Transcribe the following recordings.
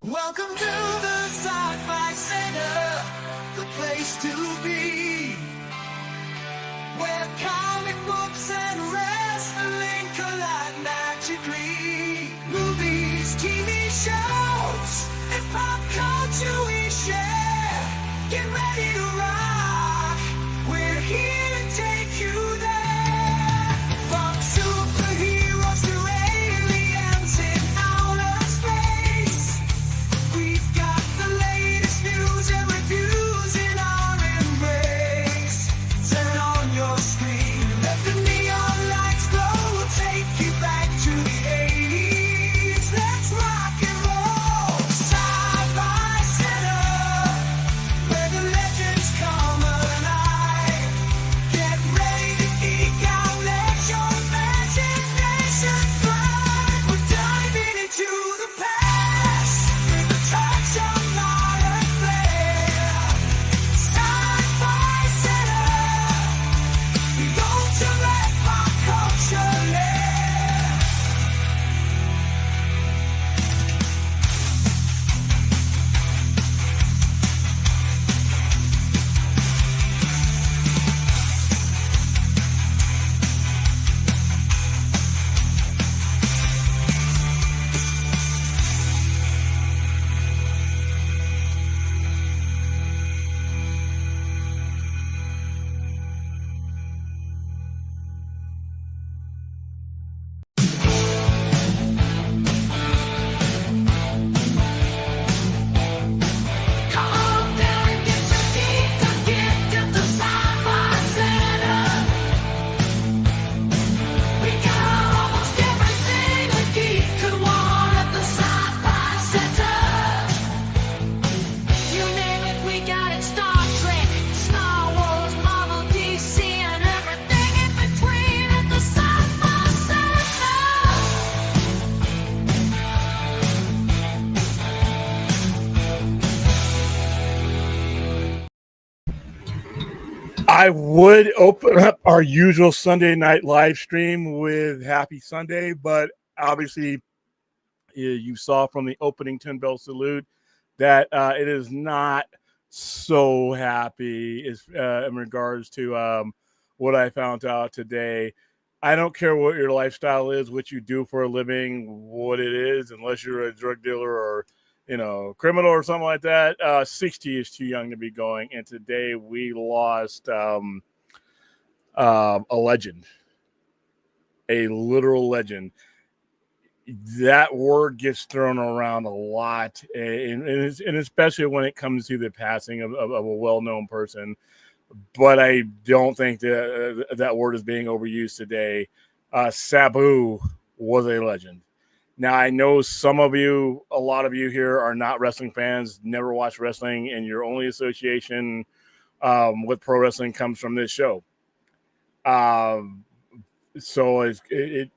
Welcome to the Sci-Fi Center, the place to be, where comic books and wrestling collide magically. Movies, TV shows, and pop culture we share. Get ready to rock, we're here to take you there. From superheroes to aliens in outer space, we've got the latest news and reviews in our embrace. Turn on your screen, let the neon lights glow. We'll take you back to the 80s. Let's rock and roll. Sci-Fi Center, where the legends come alive. Get ready to geek out, let your imagination fly. We're diving into the past with a touch of modern flair. Sci-Fi Center, we go to let pop culture lair. Come on down and get your geek on gift at the Sci-Fi Center. We got almost everything a geek could want at the Sci-Fi Center. You name it, we got it. Star Trek, Star Wars, Marvel, DC, and everything in between at the Sci-Fi Center. I would open up our usual Sunday night live stream with Happy Sunday, but obviously you saw from the opening 10 bell salute that it is not so happy in regards to what I found out today. I don't care what your lifestyle is, what you do for a living, what it is, unless you're a drug dealer or criminal or something like that. 60 is too young to be going. And today we lost a legend, a literal legend. That word gets thrown around a lot, and especially when it comes to the passing of a well-known person. But I don't think that word is being overused today. Sabu was a legend. Now, I know some of you, a lot of you here are not wrestling fans, never watched wrestling, and your only association with pro wrestling comes from this show. So it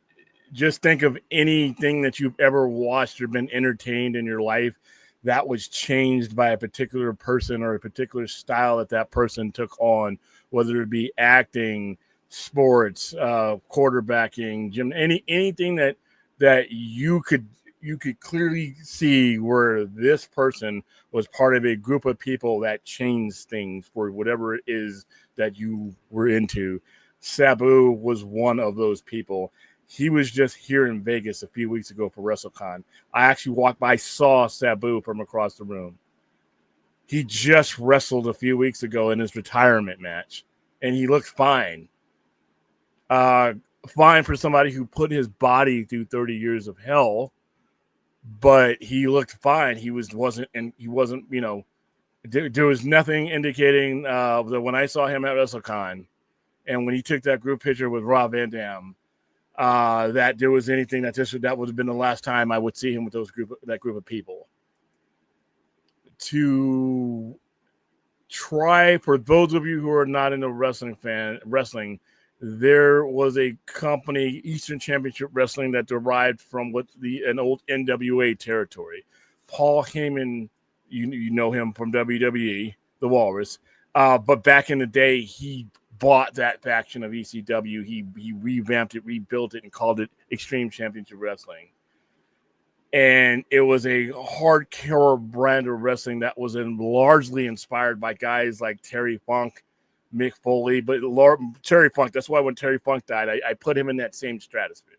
just think of anything that you've ever watched or been entertained in your life that was changed by a particular person or a particular style that person took on, whether it be acting, sports, quarterbacking, gym, anything that you could clearly see where this person was part of a group of people that changed things for whatever it is that you were into. Sabu was one of those people. He was just here in Vegas a few weeks ago for WrestleCon. I actually walked by, saw Sabu from across the room. He just wrestled a few weeks ago in his retirement match, and he looked fine. Fine for somebody who put his body through 30 years of hell, but he looked fine. There was nothing indicating that when I saw him at WrestleCon and when he took that group picture with Rob Van Dam, that there was anything that would have been the last time I would see him with that group of people. To try, for those of you who are not into wrestling, there was a company, Eastern Championship Wrestling, that derived from an old NWA territory. Paul Heyman, you know him from WWE, the Walrus. But back in the day, he bought that faction of ECW. He revamped it, rebuilt it, and called it Extreme Championship Wrestling. And it was a hardcore brand of wrestling that was largely inspired by guys like Terry Funk, Mick Foley. But Terry Funk, that's why when Terry Funk died, I put him in that same stratosphere.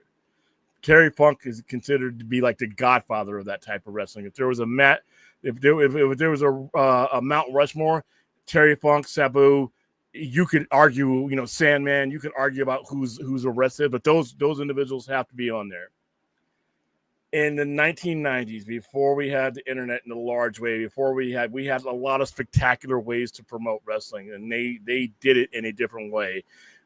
Terry Funk is considered to be like the godfather of that type of wrestling. If there was a if there was a Mount Rushmore, Terry Funk, Sabu, you could argue, Sandman, you could argue about who's arrested, but those individuals have to be on there. In the 1990s, before we had the internet in a large way, before we had a lot of spectacular ways to promote wrestling, and they did it in a different way.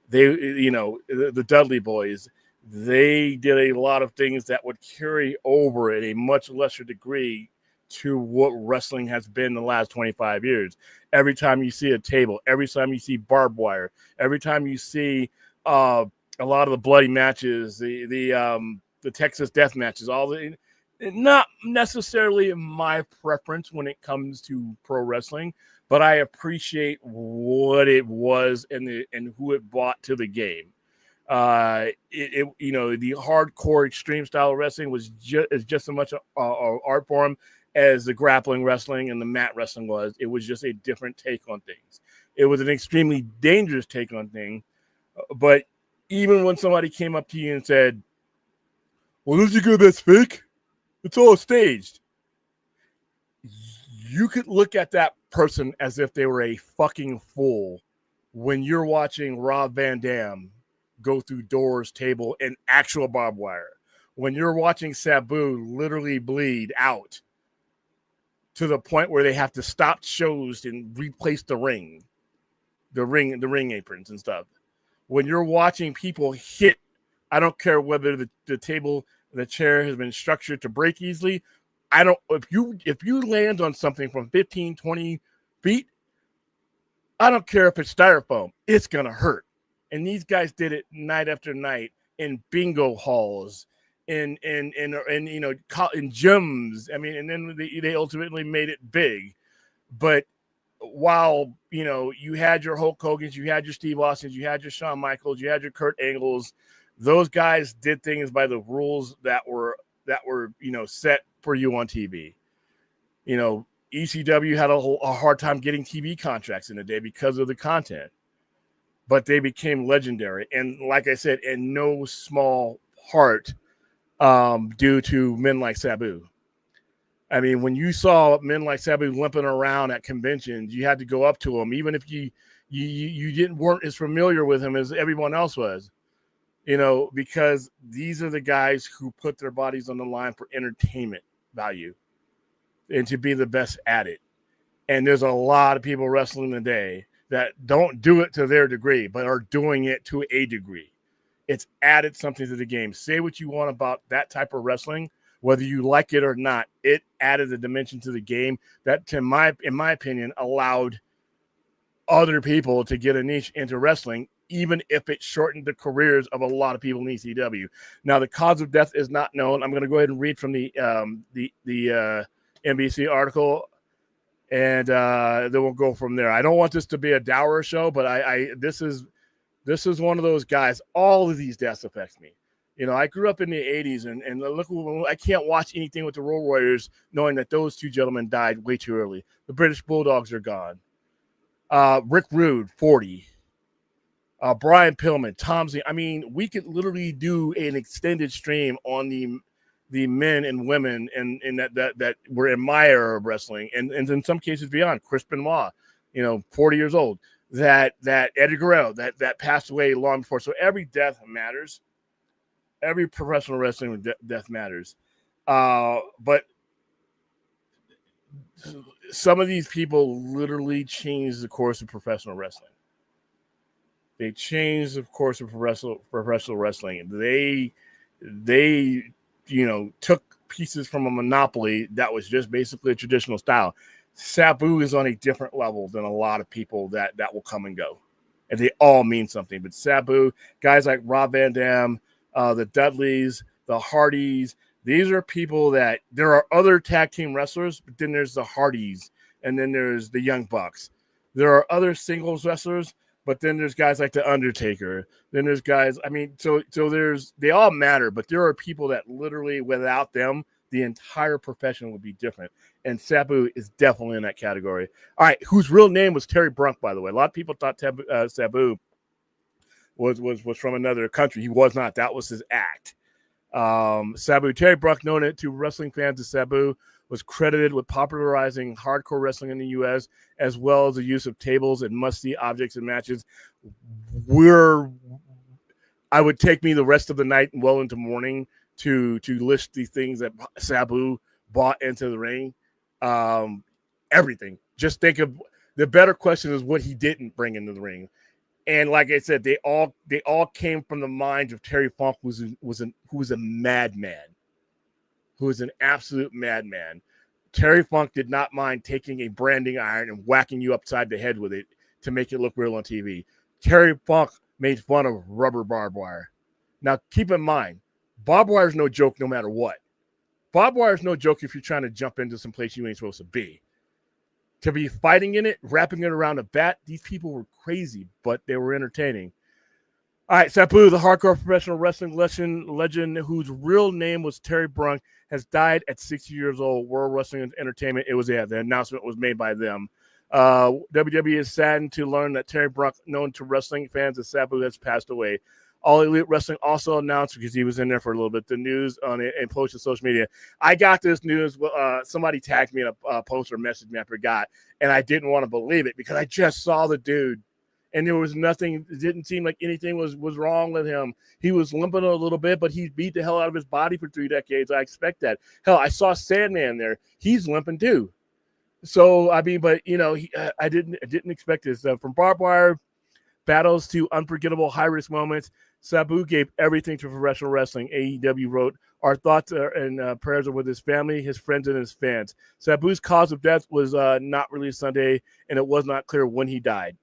The Dudley Boys, they did a lot of things that would carry over at a much lesser degree to what wrestling has been the last 25 years. Every time you see a table, every time you see barbed wire, every time you see a lot of the bloody matches, the Texas death matches, not necessarily my preference when it comes to pro wrestling, but I appreciate what it was and who it brought to the game. The hardcore extreme style wrestling was just as much an art form as the grappling wrestling and the mat wrestling was. It was just a different take on things. It was an extremely dangerous take on things, but even when somebody came up to you and said, "Well, don't you go, that's fake? It's all staged," you could look at that person as if they were a fucking fool when you're watching Rob Van Dam go through doors, table, and actual barbed wire. When you're watching Sabu literally bleed out to the point where they have to stop shows and replace the ring aprons and stuff. When you're watching people hit, I don't care whether the table, the chair has been structured to break easily. If you land on something from 15, 20 feet, I don't care if it's styrofoam, it's going to hurt. And these guys did it night after night in bingo halls, in gyms. I mean, and then they ultimately made it big. But while, you had your Hulk Hogan's, you had your Steve Austins, you had your Shawn Michaels, you had your Kurt Angles, those guys did things by the rules that were set for you on TV. ECW had a hard time getting TV contracts in the day because of the content, but they became legendary. And like I said, in no small part due to men like Sabu. I mean, when you saw men like Sabu limping around at conventions, you had to go up to him, even if you weren't as familiar with him as everyone else was. Because these are the guys who put their bodies on the line for entertainment value and to be the best at it. And there's a lot of people wrestling today that don't do it to their degree, but are doing it to a degree. It's added something to the game. Say what you want about that type of wrestling, whether you like it or not. It added a dimension to the game that, in my opinion, allowed other people to get a niche into wrestling, even if it shortened the careers of a lot of people in ECW. Now, the cause of death is not known. I'm going to go ahead and read from the NBC article, and then we'll go from there. I don't want this to be a dour show, but this is one of those guys. All of these deaths affect me. I grew up in the 80s, and look, I can't watch anything with the Road Warriors knowing that those two gentlemen died way too early. The British Bulldogs are gone. Rick Rude, 40. Brian Pillman, Tom Z. I mean, we could literally do an extended stream on the men and women and that were in my era of wrestling, and in some cases beyond. Chris Benoit, 40 years old. That Eddie Guerrero that passed away long before. So every death matters. Every professional wrestling death matters. But some of these people literally changed the course of professional wrestling. They changed the course of professional wrestling. They took pieces from a monopoly that was just basically a traditional style. Sabu is on a different level than a lot of people that will come and go. And they all mean something. But Sabu, guys like Rob Van Dam, the Dudleys, the Hardys, these are people that there are other tag team wrestlers, but then there's the Hardys, and then there's the Young Bucks. There are other singles wrestlers, but then there's guys like The Undertaker. Then there's guys, so they all matter, but there are people that literally, without them, the entire profession would be different. And Sabu is definitely in that category. All right, whose real name was Terry Brunk, by the way. A lot of people thought Sabu was from another country. He was not. That was his act. Sabu Terry Brunk, known to wrestling fans as Sabu, was credited with popularizing hardcore wrestling in the U.S., as well as the use of tables and must-see objects in matches. I would take me the rest of the night and well into morning to list the things that Sabu brought into the ring. Everything. Just think of the better question is what he didn't bring into the ring. And like I said, they all came from the mind of Terry Funk, who was a madman, who was an absolute madman. Terry Funk did not mind taking a branding iron and whacking you upside the head with it to make it look real on TV. Terry Funk made fun of rubber barbed wire. Now, keep in mind, barbed wire is no joke no matter what. Barbed wire is no joke if you're trying to jump into some place you ain't supposed to be. To be fighting in it, wrapping it around a bat, these people were crazy, but they were entertaining. All right, Sabu, the hardcore professional wrestling legend whose real name was Terry Brunk, has died at 60 years old. World Wrestling Entertainment, the announcement was made by them. WWE is saddened to learn that Terry Brunk, known to wrestling fans as Sabu, has passed away. All Elite Wrestling also announced, because he was in there for a little bit, the news on it and posted social media. I got this news. Somebody tagged me in a post or message me, I forgot, and I didn't want to believe it because I just saw the dude, and there was nothing. It didn't seem like anything was wrong with him. He was limping a little bit, but he beat the hell out of his body for 3 decades. I expect that. Hell, I saw Sandman there. He's limping too. So I mean, but I didn't expect this. From barbed wire battles to unforgettable high-risk moments, Sabu gave everything to professional wrestling. AEW wrote, "Our thoughts and prayers are with his family, his friends, and his fans." Sabu's cause of death was not released Sunday, and it was not clear when he died.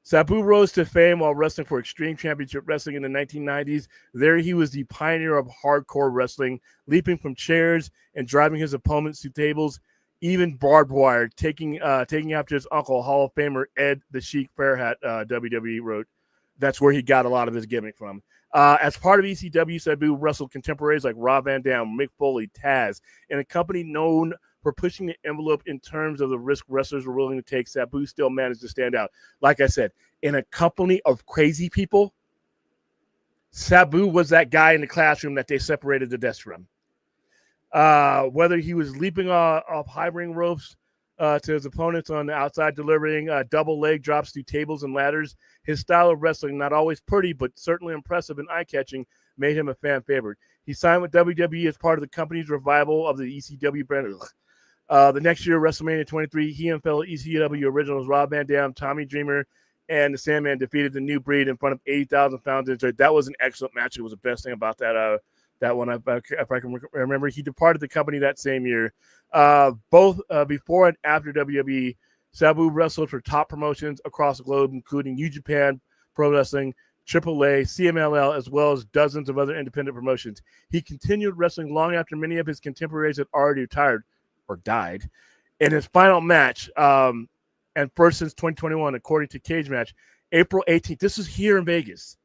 Sabu rose to fame while wrestling for Extreme Championship Wrestling in the 1990s. There he was the pioneer of hardcore wrestling, leaping from chairs and driving his opponents to tables, even barbed wire, taking after his uncle, Hall of Famer Ed the Sheik Fairhat, WWE wrote. That's where he got a lot of his gimmick from. As part of ECW, Sabu wrestled contemporaries like Rob Van Dam, Mick Foley, Taz, and a company known for pushing the envelope in terms of the risk wrestlers were willing to take. Sabu still managed to stand out. Like I said, in a company of crazy people, Sabu was that guy in the classroom that they separated the desk from. Whether he was leaping off high ring ropes to his opponents on the outside, delivering double leg drops through tables and ladders, his style of wrestling, not always pretty, but certainly impressive and eye-catching, made him a fan favorite. He signed with WWE as part of the company's revival of the ECW brand. The next year, WrestleMania 23, he and fellow ECW originals Rob Van Dam, Tommy Dreamer, and the Sandman defeated the New Breed in front of 80,000 fans. That was an excellent match. It was the best thing about that one. If I can remember, he departed the company that same year. Both before and after WWE, Sabu wrestled for top promotions across the globe, including New Japan Pro Wrestling, AAA, CMLL, as well as dozens of other independent promotions. He continued wrestling long after many of his contemporaries had already retired or died. In his final match, and first since 2021, according to Cage Match, April 18th. This was here in Vegas.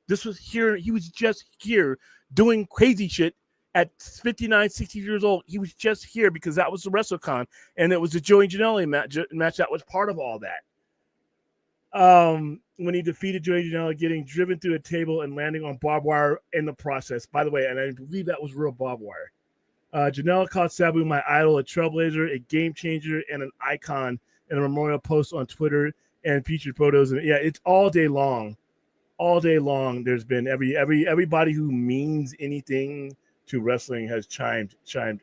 This was here. He was just here doing crazy shit at 59, 60 years old. He was just here because that was the WrestleCon, and it was the Joey Janela match that was part of all that. When he defeated Joey Janela, getting driven through a table and landing on barbed wire in the process. By the way, and I believe that was real barbed wire. Janela called Sabu my idol, a trailblazer, a game changer, and an icon in a memorial post on Twitter and featured photos. And yeah, it's all day long. All day long, there's been everybody who means anything to wrestling has chimed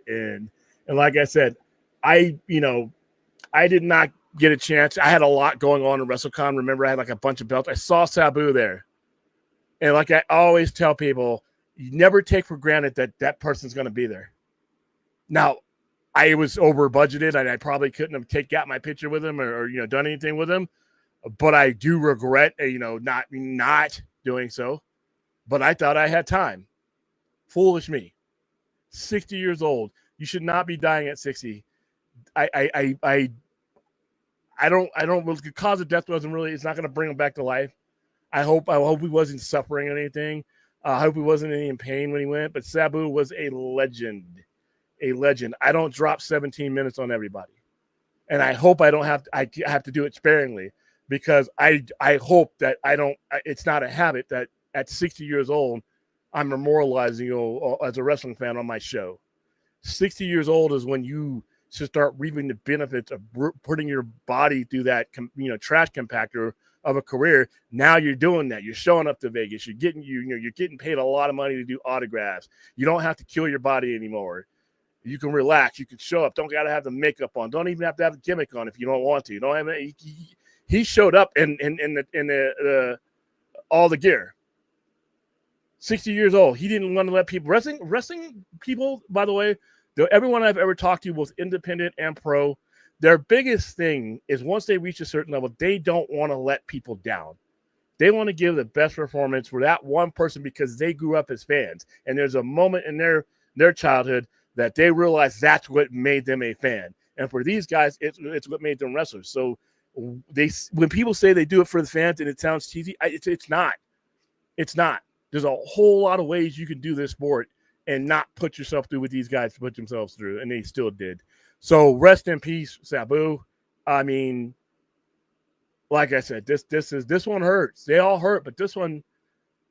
in. And like I said, I did not get a chance. I had a lot going on in WrestleCon. Remember, I had like a bunch of belts. I saw Sabu there. And like I always tell people, you never take for granted that person's going to be there. Now, I was over budgeted and I probably couldn't have got my picture with him or done anything with him. But I do regret, not doing so. But I thought I had time. Foolish me. 60 years old. You should not be dying at 60. I don't. The cause of death wasn't really. It's not going to bring him back to life. I hope he wasn't suffering anything. I hope he wasn't any in pain when he went, but Sabu was a legend. A legend. I don't drop 17 minutes on everybody. And I hope I don't have to, I have to do it sparingly, because I hope that I don't, it's not a habit that at 60 years old, I'm memorializing, as a wrestling fan on my show. 60 years old is when you should start reaping the benefits of putting your body through that, trash compactor of a career. Now you're doing that. You're showing up to Vegas. You're getting paid a lot of money to do autographs. You don't have to kill your body anymore. You can relax. You can show up. Don't got to have the makeup on. Don't even have to have the gimmick on if you don't want to. You don't have. He showed up in the all the gear. 60 years old. He didn't want to let people wrestling people. By the way, everyone I've ever talked to, both independent and pro, their biggest thing is once they reach a certain level, they don't want to let people down. They want to give the best performance for that one person because they grew up as fans, and there's a moment in their childhood that they realize that's what made them a fan. And for these guys, it's what made them wrestlers. So when people say they do it for the fans and it sounds cheesy, it's not. It's not. There's a whole lot of ways you can do this sport and not put yourself through what these guys put themselves through, and they still did. So rest in peace, Sabu. I mean, like I said, this one hurts. They all hurt, but this one,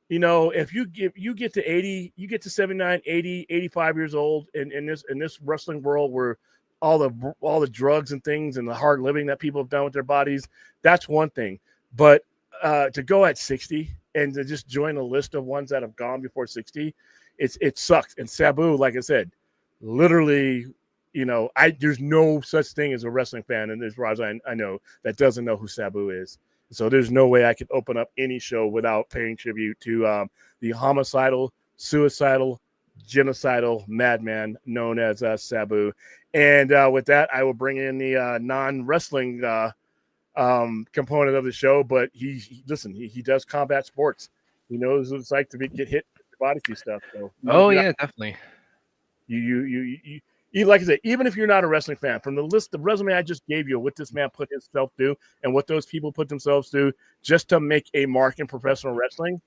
if you get to 80, you get to 79, 80, 85 years old in this wrestling world where all the drugs and things and the hard living that people have done with their bodies, that's one thing. But to go at 60 and to just join a list of ones that have gone before 60, it sucks. And Sabu, like I said, literally, there's no such thing as a wrestling fan, and as far as I know, that doesn't know who Sabu is. So there's no way I could open up any show without paying tribute to the homicidal, suicidal, genocidal madman known as Sabu. And with that, I will bring in the non-wrestling component of the show. But he does combat sports. He knows what it's like to get hit with the body through stuff. So yeah, definitely. You like I said, even if you're not a wrestling fan, from the resume I just gave you, what this man put himself through and what those people put themselves through just to make a mark in professional wrestling,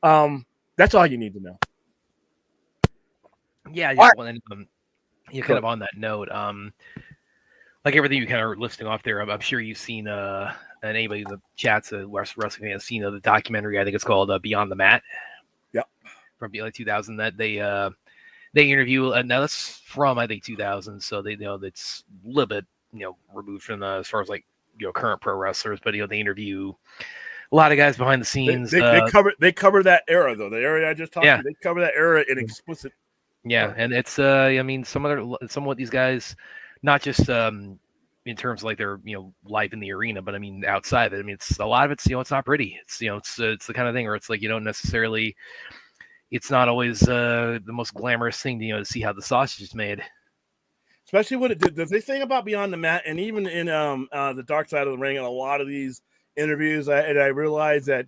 that's all you need to know. Yeah, kind of on that note, like everything you kind of listing off there, I'm sure you've seen, and anybody in the chats, wrestling fan, has seen the documentary. I think it's called Beyond the Mat. Yep. From 2000 that they interview, and now that's from, I think, 2000. So they that's a little bit, removed from as far as like, current pro wrestlers, but they interview a lot of guys behind the scenes. They cover that era though. The area I just talked about, they cover that era in explicit. Yeah. And it's, I mean, some of what these guys, not just, in terms of like their, life in the arena, but I mean, outside of it, I mean, it's a lot of it's, it's not pretty. It's, it's the kind of thing where it's like, you don't necessarily, it's not always the most glamorous thing, to see how the sausage is made. Especially what it did. The thing about Beyond the Mat, and even in the Dark Side of the Ring, and a lot of these interviews, I realized that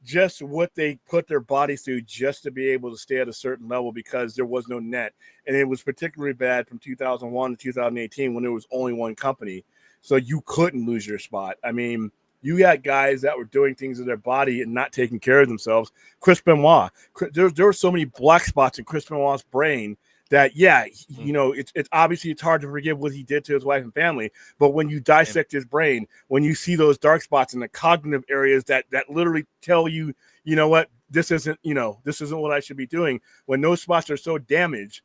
just what they put their bodies through just to be able to stay at a certain level because there was no net. And it was particularly bad from 2001 to 2018 when there was only one company. So you couldn't lose your spot. I mean, you had guys that were doing things with their body and not taking care of themselves. Chris Benoit, there were so many black spots in Chris Benoit's brain that, it's obviously it's hard to forgive what he did to his wife and family. But when you dissect his brain, when you see those dark spots in the cognitive areas that literally tell you, what, this isn't what I should be doing. When those spots are so damaged,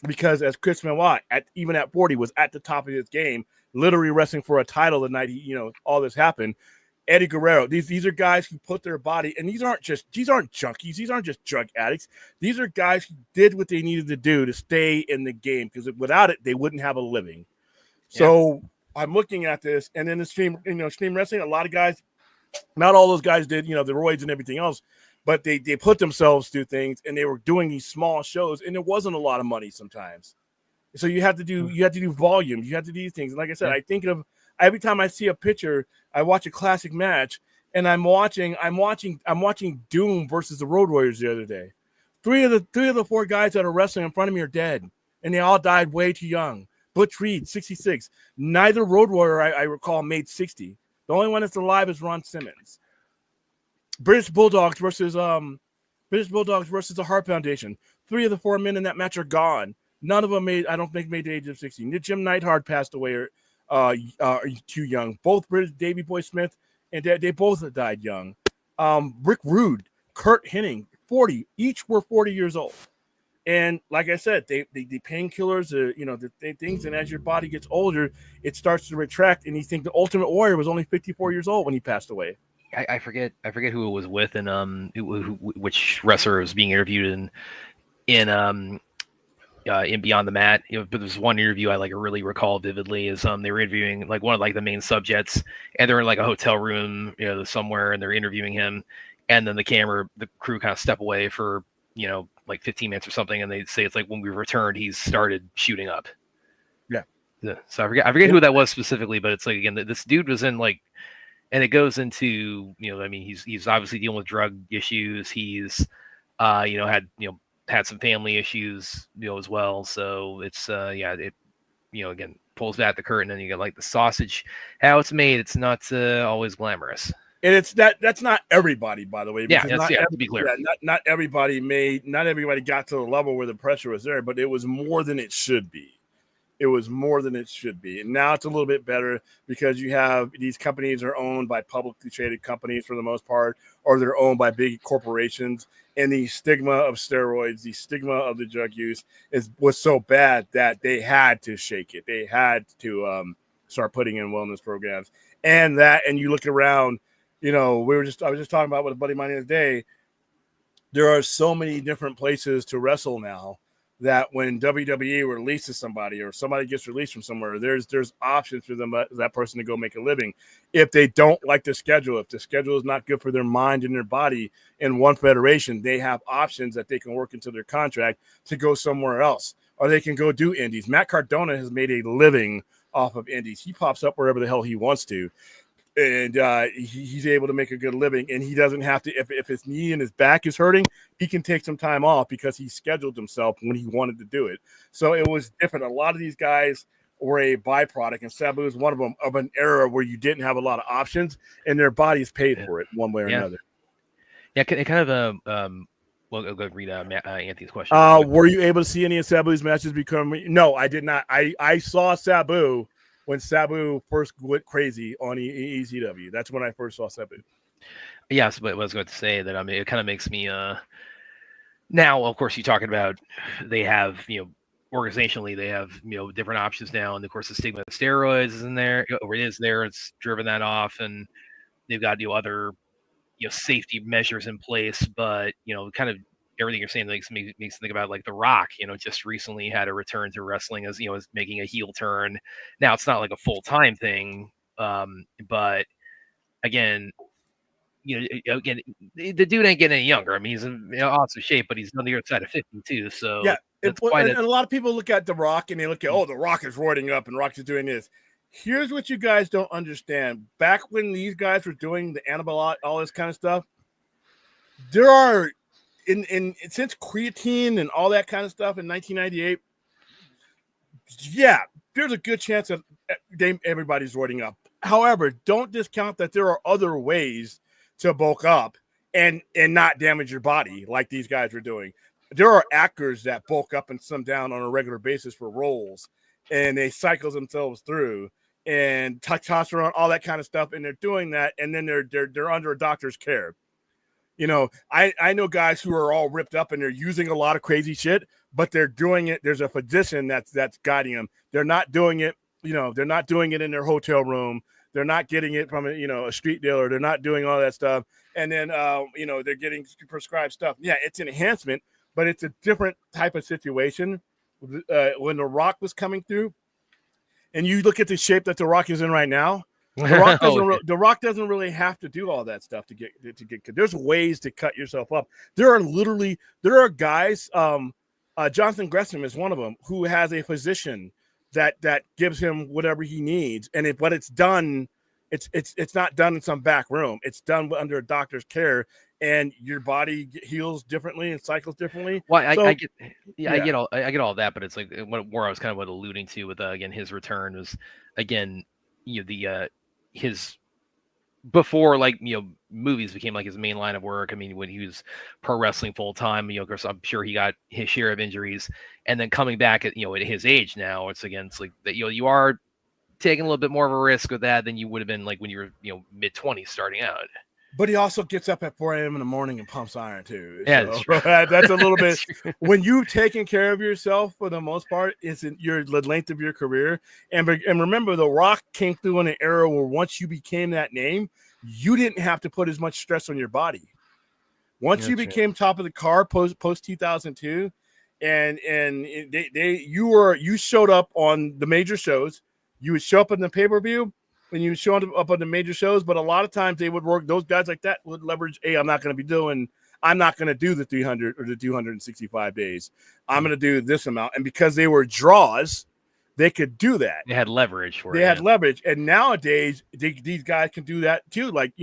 because as Chris Benoit, even at 40, was at the top of his game, literally wrestling for a title the night all this happened. Eddie Guerrero, these are guys who put their body, and these aren't junkies, these aren't just drug addicts. These are guys who did what they needed to do to stay in the game, because without it, they wouldn't have a living. So I'm looking at this, and in the stream wrestling, a lot of guys, not all those guys did, the roids and everything else, but they put themselves through things, and they were doing these small shows, and there wasn't a lot of money sometimes. So you have to do volume, you have to do these things. And like I said, I think of every time I see a picture, I watch a classic match, and I'm watching Doom versus the Road Warriors the other day. Three of the four guys that are wrestling in front of me are dead, and they all died way too young. Butch Reed, 66. Neither Road Warrior I recall made 60. The only one that's alive is Ron Simmons. British Bulldogs versus British Bulldogs versus the Hart Foundation. 3 of the 4 men in that match are gone. None of them I don't think, made the age of 60. Jim Neidhart passed away too young. Both British Davey Boy Smith and they both died young. Rick Rude, Kurt Hennig, 40. Each were 40 years old. And like I said, the painkillers, the things, and as your body gets older, it starts to retract. And you think the Ultimate Warrior was only 54 years old when he passed away. I forget who it was with, and which wrestler was being interviewed in Beyond the Mat. But there's one interview I really recall vividly is they were interviewing like one of like the main subjects, and they're in like a hotel room, somewhere, and they're interviewing him, and then the crew kind of step away for like 15 minutes or something, and they say it's like when we returned, he's started shooting up. Yeah. So I forget who that was specifically, but it's like, again, this dude was in like, and it goes into, he's obviously dealing with drug issues. He's, had some family issues, as well. So it's, again, pulls back the curtain, and you get like the sausage, how it's made. It's not always glamorous. And that's not everybody, by the way. To be clear. Not everybody got to the level where the pressure was there, but it was more than it should be. It was more than it should be. And now it's a little bit better because you have these companies are owned by publicly traded companies for the most part, or they're owned by big corporations. And the stigma of steroids, the stigma of the drug use was so bad that they had to shake it. They had to start putting in wellness programs. And you look around, I was just talking about with a buddy of mine the other day. There are so many different places to wrestle now that when WWE releases somebody or somebody gets released from somewhere, there's options for them, that person to go make a living. If they don't like the schedule, if the schedule is not good for their mind and their body in one federation, they have options that they can work into their contract to go somewhere else, or they can go do indies. Matt Cardona has made a living off of indies. He pops up wherever the hell he wants to. And he's able to make a good living, and he doesn't have to. If his knee and his back is hurting, he can take some time off because he scheduled himself when he wanted to do it. So it was different. A lot of these guys were a byproduct, and Sabu is one of them, of an era where you didn't have a lot of options, and their bodies paid for it one way or another. Yeah, it kind of well, I'll go read Anthony's question. Were you able to see any of Sabu's matches become? No, I did not. I saw Sabu when Sabu first went crazy on ECW. That's when I first saw Sabu. Yes, but I was going to say that, it kind of makes me now, of course, you're talking about they have, organizationally, they have, different options now. And of course, the stigma of steroids is in there, or it is there. It's driven that off. And they've got, other, safety measures in place. But, kind of everything you're saying makes me think about like The Rock, just recently had a return to wrestling as, as making a heel turn. Now it's not like a full-time thing. But again, the dude ain't getting any younger. I mean, he's in awesome shape, but he's on the other side of 50 too. So yeah, and a lot of people look at The Rock and they look at, The Rock is roiding up and Rock is doing this. Here's what you guys don't understand. Back when these guys were doing the anabolic, all this kind of stuff, there are since creatine and all that kind of stuff in 1998, yeah, there's a good chance that everybody's roiding up. However, don't discount that there are other ways to bulk up and not damage your body like these guys were doing. There are actors that bulk up and slim down on a regular basis for roles, and they cycle themselves through and testosterone, all that kind of stuff, and they're doing that, and then they're under a doctor's care. I know guys who are all ripped up and they're using a lot of crazy shit, but they're doing it. There's a physician that's guiding them. They're not doing it. They're not doing it in their hotel room. They're not getting it from a street dealer. They're not doing all that stuff. And then, they're getting prescribed stuff. Yeah, it's an enhancement, but it's a different type of situation. When The Rock was coming through, and you look at the shape that The Rock is in right now, The Rock doesn't really have to do all that stuff to get. There's ways to cut yourself up. There are guys. Jonathan Gresham is one of them who has a physician that gives him whatever he needs, and it's done. It's not done in some back room. It's done under a doctor's care, and your body heals differently and cycles differently. Well, I get all that, but it's like where I was kind of alluding to with again his return was again his before like movies became like his main line of work. I mean, when he was pro wrestling full time, of course, I'm sure he got his share of injuries, and then coming back at at his age now, it's like that you are taking a little bit more of a risk with that than you would have been like when you were mid-20s starting out. But he also gets up at 4 a.m. in the morning and pumps iron too. Yeah, So that's, that's a little bit. When you've taken care of yourself for the most part, it's in the length of your career. And remember, The Rock came through in an era where once you became that name, you didn't have to put as much stress on your body. Once you became top of the card post 2002, and you showed up on the major shows. You would show up in the pay-per-view. When you show up on the major shows, but a lot of times they would work. Those guys like that would leverage. Hey, I'm not going to do the 300 or the 265 days. I'm going to do this amount, and because they were draws, they could do that. They had leverage for it. They had leverage, and nowadays these guys can do that too. Like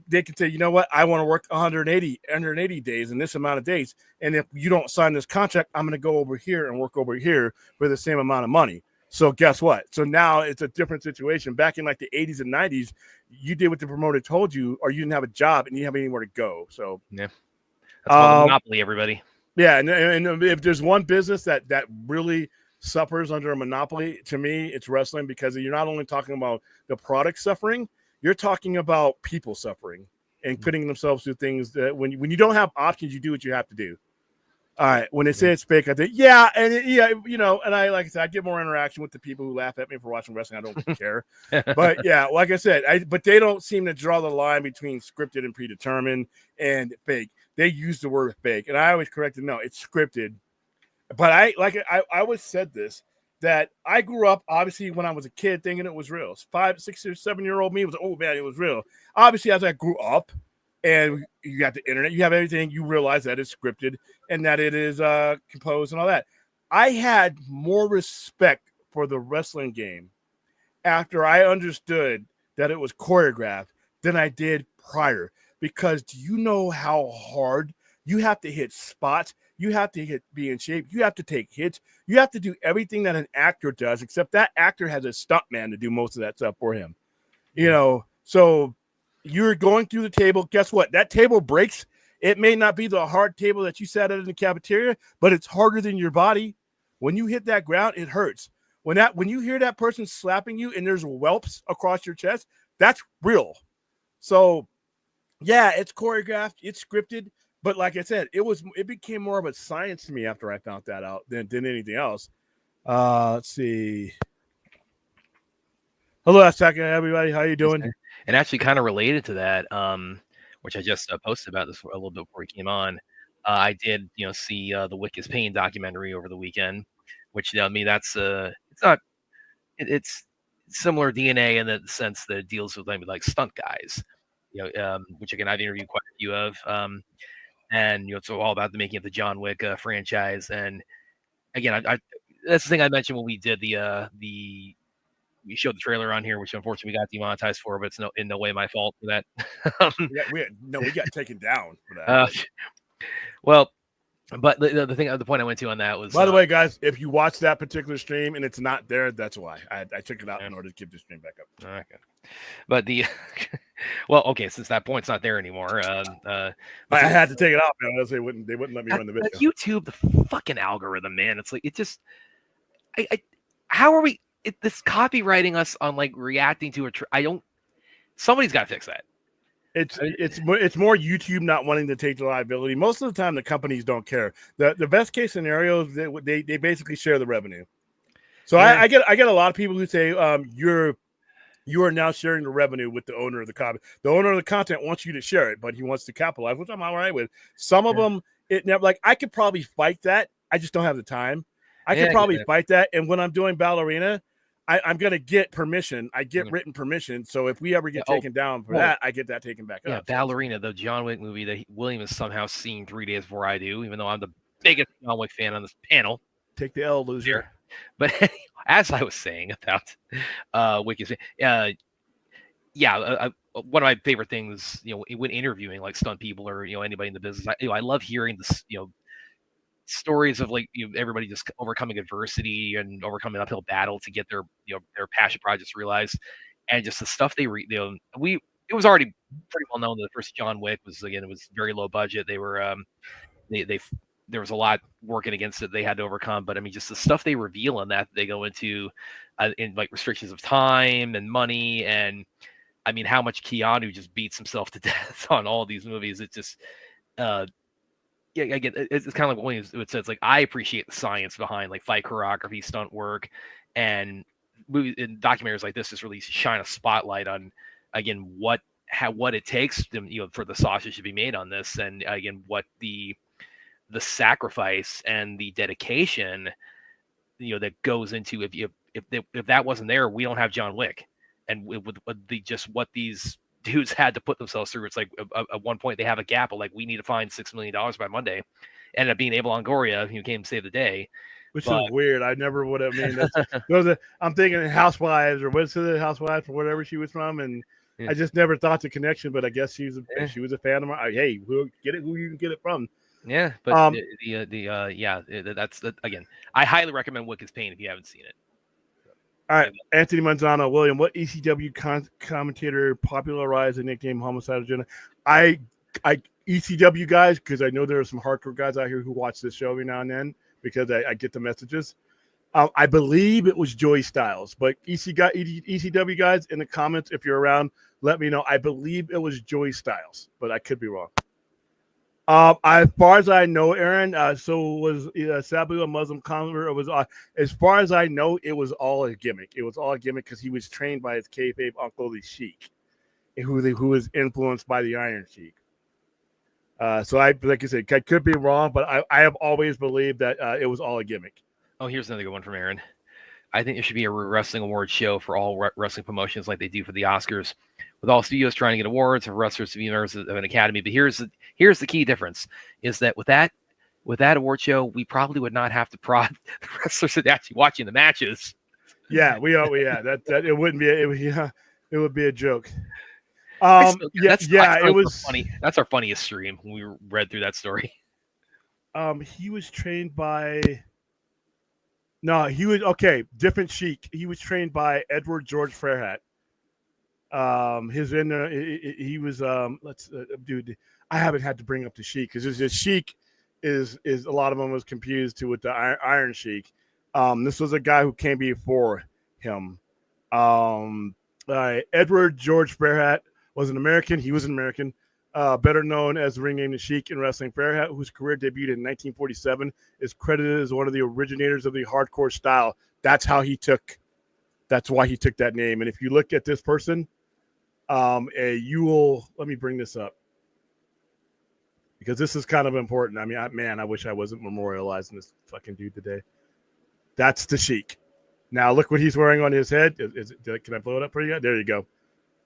they can say, you know what, I want to work 180 days in this amount of days, and if you don't sign this contract, I'm going to go over here and work over here for the same amount of money. So guess what? So now it's a different situation. Back in like the 80s and 90s, you did what the promoter told you, or you didn't have a job and you didn't have anywhere to go. So yeah, that's called monopoly, everybody. Yeah, and if there's one business that really suffers under a monopoly, to me, it's wrestling, because you're not only talking about the product suffering, you're talking about people suffering and putting themselves through things that when you don't have options, you do what you have to do. All right. When they say it's fake, I think, yeah. And and I, like I said, I get more interaction with the people who laugh at me for watching wrestling. I don't care. But yeah, like I said, but they don't seem to draw the line between scripted and predetermined and fake. They use the word fake. And I always correct it. No, it's scripted. But I always said this, that I grew up, obviously, when I was a kid thinking it was real. 5, 6, or 7-year-old me was, oh man, it was real. Obviously, as I grew up, and you got the internet, you have everything, you realize that it's scripted and that it is composed and all that. I had more respect for the wrestling game after I understood that it was choreographed than I did prior. Because do you know how hard you have to hit spots? You have to be in shape. You have to take hits. You have to do everything that an actor does, except that actor has a stuntman to do most of that stuff for him. So you're going through the table. Guess what? That table breaks. It may not be the hard table that you sat at in the cafeteria, but it's harder than your body. When you hit that ground, it hurts. When you hear that person slapping you and there's whelps across your chest, that's real. So, yeah, it's choreographed, it's scripted, but like I said, it became more of a science to me after I found that out than anything else. Let's see. Hello, Asaka, everybody. How you doing? And actually, kind of related to that, which I just posted about this a little bit before he came on. I did, see the Wick is Pain documentary over the weekend, which I mean that's it's similar DNA in the sense that it deals with like stunt guys, which again I've interviewed quite a few of, and it's all about the making of the John Wick franchise. And again, I that's the thing I mentioned when we did we showed the trailer on here, which unfortunately we got demonetized for, but it's in no way my fault for that. we got taken down for that. Well, but the point I went to on that was, by the way, guys, if you watch that particular stream and it's not there, that's why I took it out in order to keep the stream back up. Okay. But since that point's not there anymore, I had to take it out, man. They wouldn't let me run the video. YouTube, the fucking algorithm, man. It's like, it just, how are we? This copywriting us on like reacting to somebody's got to fix that. It's more YouTube not wanting to take the liability. Most of the time, the companies don't care. The best case scenario is they basically share the revenue. So yeah. I get a lot of people who say you are now sharing the revenue with the owner of the copy. The owner of the content wants you to share it, but he wants to capitalize, which I'm all right with. Some of them, I could probably fight that. I just don't have the time. I could probably fight that, and when I'm doing Ballerina, I'm going to get permission. I get written permission. So if we ever get taken down for that, I get that taken back up. Yeah, Ballerina, the John Wick movie that William has somehow seen 3 days before I do, even though I'm the biggest John Wick fan on this panel. Take the L, loser. But as I was saying about Wick is, one of my favorite things, when interviewing like stunt people or anybody in the business, I love hearing this, stories of like everybody just overcoming adversity and overcoming uphill battle to get their passion projects realized, and just the stuff they read. it was already pretty well known that the first John Wick was, again, it was very low budget. They were they there was a lot working against it they had to overcome. But I mean, just the stuff they reveal in that they go into in like restrictions of time and money, and I mean how much Keanu just beats himself to death on all these movies. It just yeah, again, it's kind of like Williams would say. It's like I appreciate the science behind like fight choreography, stunt work, and movies and documentaries like this just really shine a spotlight on again what it takes to, for the sausage to be made on this, and again what the sacrifice and the dedication that goes into if that wasn't there, we don't have John Wick, and with the just what these dudes had to put themselves through. It's like at one point they have a gap of like, we need to find $6 million by Monday. Ended up being Abel Longoria, who came to save the day. Which is weird. I never would have. I mean, I'm thinking Housewives or what's the Housewives or whatever she was from, and I just never thought the connection. But I guess she was a fan of mine. Hey, we'll get it who you can get it from. Yeah, but that's again. I highly recommend Wick is Pain if you haven't seen it. All right, Anthony Manzano, William, what ECW commentator popularized the nickname Homicidal Genocidal? I ECW guys, because I know there are some hardcore guys out here who watch this show every now and then because I get the messages. I believe it was Joey Styles, but ECW guys in the comments, if you're around, let me know. I believe it was Joey Styles, but I could be wrong. As far as I know, Aaron, so was Sabu a Muslim convert? It was, as far as I know, it was all a gimmick. It was all a gimmick because he was trained by his kayfabe uncle, the Sheik, who was influenced by the Iron Sheik. So like I said, I could be wrong, but I have always believed that it was all a gimmick. Oh, here's another good one from Aaron. I think there should be a wrestling award show for all wrestling promotions like they do for the Oscars, with all studios trying to get awards for wrestlers to be members of an academy. But here's the key difference: is that with that award show, we probably would not have to prod the wrestlers that actually watching the matches. Yeah, that it wouldn't be it would be a joke. It was funny. That's our funniest stream when we read through that story. He was trained by. No, he was different Sheik. He was trained by Edward George Fairhat. He was dude. I haven't had to bring up the Sheik because the Sheik is a lot of them was confused with the Iron Sheik. This was a guy who came before him. Edward George Fairhat was an American. He was an American. Better known as the ring name the Sheik in wrestling. Fairhat, whose career debuted in 1947, is credited as one of the originators of the hardcore style. That's why he took that name. And if you look at this person, you will, let me bring this up because this is kind of important. I mean, I wish I wasn't memorializing this fucking dude today. That's the Sheik. Now look what he's wearing on his head. Can I blow it up for you? There you go.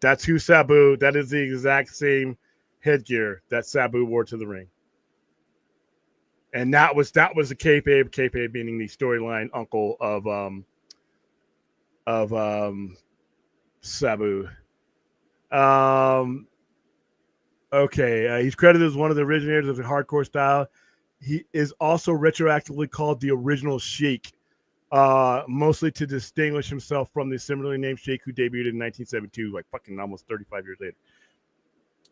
That's who Sabu. That is the exact same headgear that Sabu wore to the ring. And that was the kayfabe meaning the storyline uncle of Sabu. He's credited as one of the originators of the hardcore style. He is also retroactively called the original Sheik, mostly to distinguish himself from the similarly named Sheik who debuted in 1972, like fucking almost 35 years later.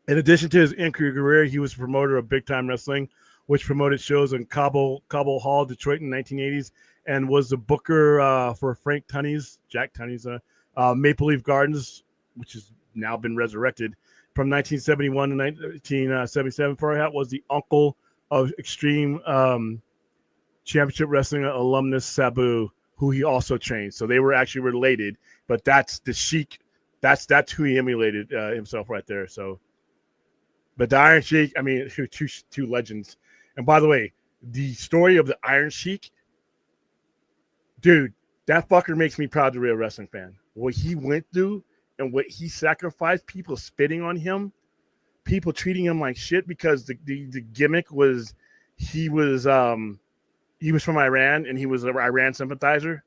In addition to his in-career career, he was a promoter of Big Time Wrestling, which promoted shows in Cobble Hall, Detroit in the 1980s, and was the booker for Jack Tunney's Maple Leaf Gardens, which has now been resurrected, from 1971 to 1977. Farhat was the uncle of Extreme Championship Wrestling alumnus Sabu, who he also trained. So they were actually related, but that's the Sheik. That's who he emulated himself right there. So. But the Iron Sheik, I mean, two legends. And by the way, the story of the Iron Sheik, dude, that fucker makes me proud to be a wrestling fan. What he went through and what he sacrificed, people spitting on him, people treating him like shit because the gimmick was he was from Iran and he was an Iran sympathizer.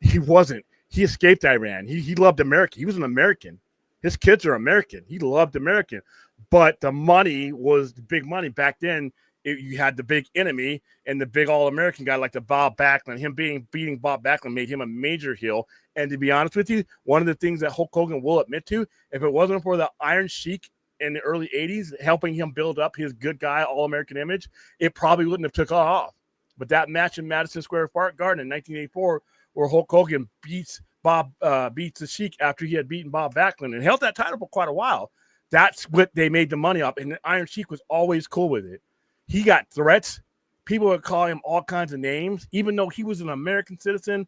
He wasn't. He escaped Iran. He loved America. He was an American. His kids are American. He loved American. But the money was the big money back then. you had the big enemy and the big All-American guy like the Bob Backlund. Him beating Bob Backlund made him a major heel. And to be honest with you, one of the things that Hulk Hogan will admit to, if it wasn't for the Iron Sheik in the early 80s helping him build up his good guy All-American image, it probably wouldn't have took off. But that match in Madison Square Garden in 1984 where Hulk Hogan beats the Sheik after he had beaten Bob Backlund and held that title for quite a while, that's what they made the money off. And the Iron Sheik was always cool with it. He got threats. People would call him all kinds of names, even though he was an American citizen,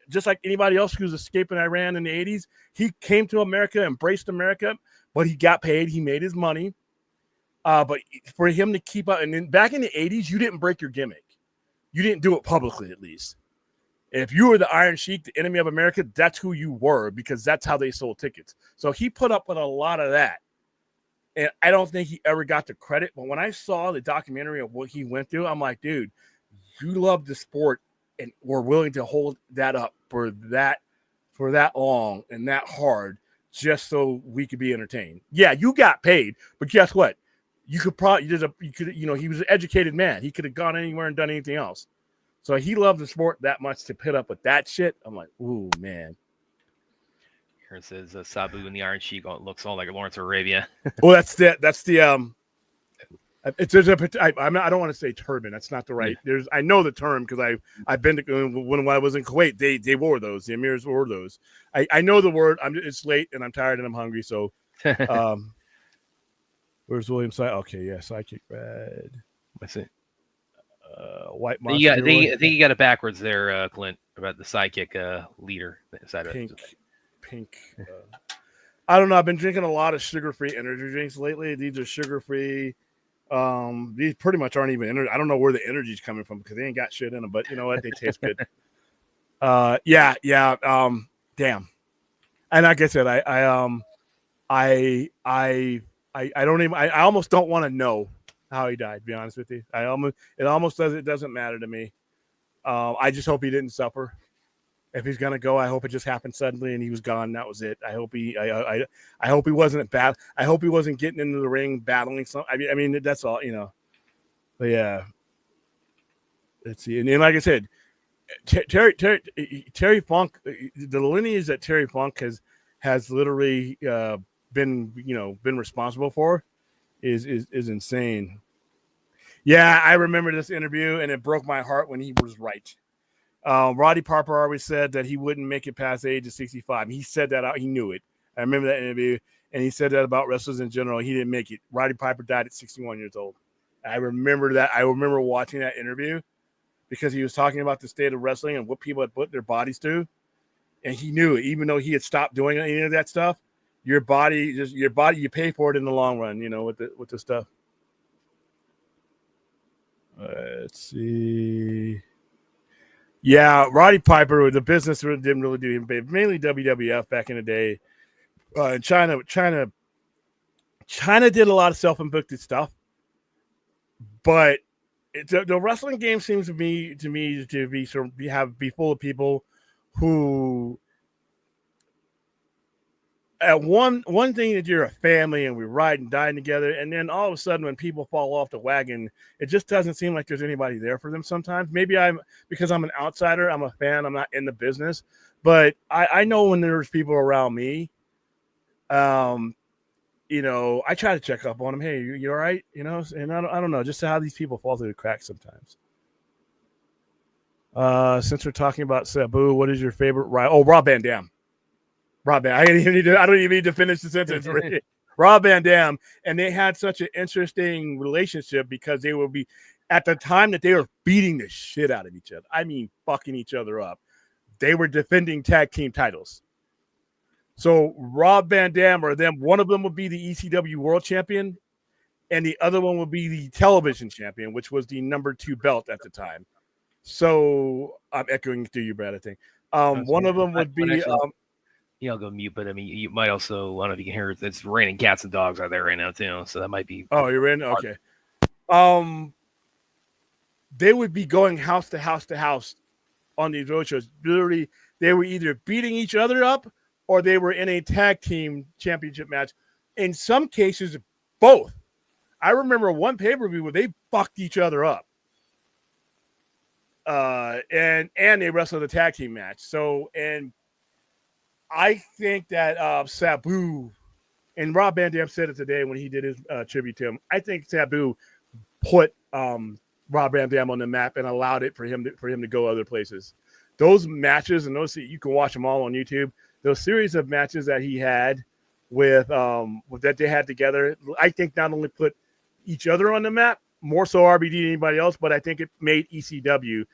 just like anybody else who was escaping Iran in the 80s. He came to America, embraced America, but he got paid. He made his money. But for him to keep up, and then back in the 80s, you didn't break your gimmick. You didn't do it publicly, at least. If you were the Iron Sheik, the enemy of America, that's who you were because that's how they sold tickets. So he put up with a lot of that. And I don't think he ever got the credit. But when I saw the documentary of what he went through, I'm like, dude, you love the sport and were willing to hold that up for that long and that hard just so we could be entertained. Yeah, you got paid, but guess what? He was an educated man. He could have gone anywhere and done anything else. So he loved the sport that much to put up with that shit. I'm like, ooh, man. Here it says Sabu and the Iron Sheik looks all like Lawrence of Arabia. Well, I don't want to say turban. That's not the right. I know the term because I've been to when I was in Kuwait. They wore those. The emirs wore those. I know the word. It's late and I'm tired and I'm hungry. So, where's William side? Okay, yeah, sidekick red. What's it? White monster. I think you got it backwards there, Clint, about the sidekick leader. Pink. I don't know. I've been drinking a lot of sugar-free energy drinks lately. These are sugar-free. These pretty much aren't even energy. I don't know where the energy's coming from because they ain't got shit in them. But you know what? They taste good. Yeah. Damn. And like I said, I don't even. I almost don't want to know how he died. To be honest with you, it almost doesn't matter to me. I just hope he didn't suffer. If he's gonna go, I hope it just happened suddenly and he was gone. That was it. I hope he wasn't bad. I hope he wasn't getting into the ring battling something. I mean that's all, you know. But yeah, let's see. And like I said, Terry Funk, the lineage that Terry Funk has literally been responsible for is insane. Yeah, I remember this interview and it broke my heart when he was right. Roddy Piper always said that he wouldn't make it past the age of 65. He said that out. He knew it. I remember that interview, and he said that about wrestlers in general. He didn't make it. Roddy Piper died at 61 years old. I remember that. I remember watching that interview because he was talking about the state of wrestling and what people had put their bodies through, and he knew it. Even though he had stopped doing any of that stuff, your body, you pay for it in the long run. You know, with the stuff. Let's see. Yeah, Roddy Piper, the business didn't really do him big. Mainly WWF back in the day. China did a lot of self-inflicted stuff, but the wrestling game seems to me to be full of people who. At one thing that you're a family and we ride and dine together, and then all of a sudden when people fall off the wagon, it just doesn't seem like there's anybody there for them sometimes. Maybe because I'm an outsider, I'm a fan, I'm not in the business, but I know when there's people around me, I try to check up on them. Hey, you all right? And I don't know, just how these people fall through the cracks sometimes. Since we're talking about Sabu, what is your favorite rival? Oh, Rob Van Dam. Rob Van. I don't even need to finish the sentence. Rob Van Dam, and they had such an interesting relationship because they would be at the time that they were beating the shit out of each other. I mean, fucking each other up. They were defending tag team titles. So Rob Van Dam one of them would be the ECW World Champion, and the other one would be the Television Champion, which was the number 2 belt at the time. So I'm echoing through you, Brad. I think one of them would be. I'll go mute, but I mean, you might also, I don't know if you can hear it, it's raining cats and dogs out there right now, too. So that might be. Oh, you're in? Okay. They would be going house to house to house on these road shows. Literally, they were either beating each other up or they were in a tag team championship match. In some cases, both. I remember one pay-per-view where they fucked each other up. And they wrestled a tag team match. So, and I think that Sabu, and Rob Van Dam said it today when he did his tribute to him, I think Sabu put Rob Van Dam on the map and allowed it for him to go other places. Those matches, and those, you can watch them all on YouTube, those series of matches that he had with that they had together, I think not only put each other on the map, more so RBD than anybody else, but I think it made ECW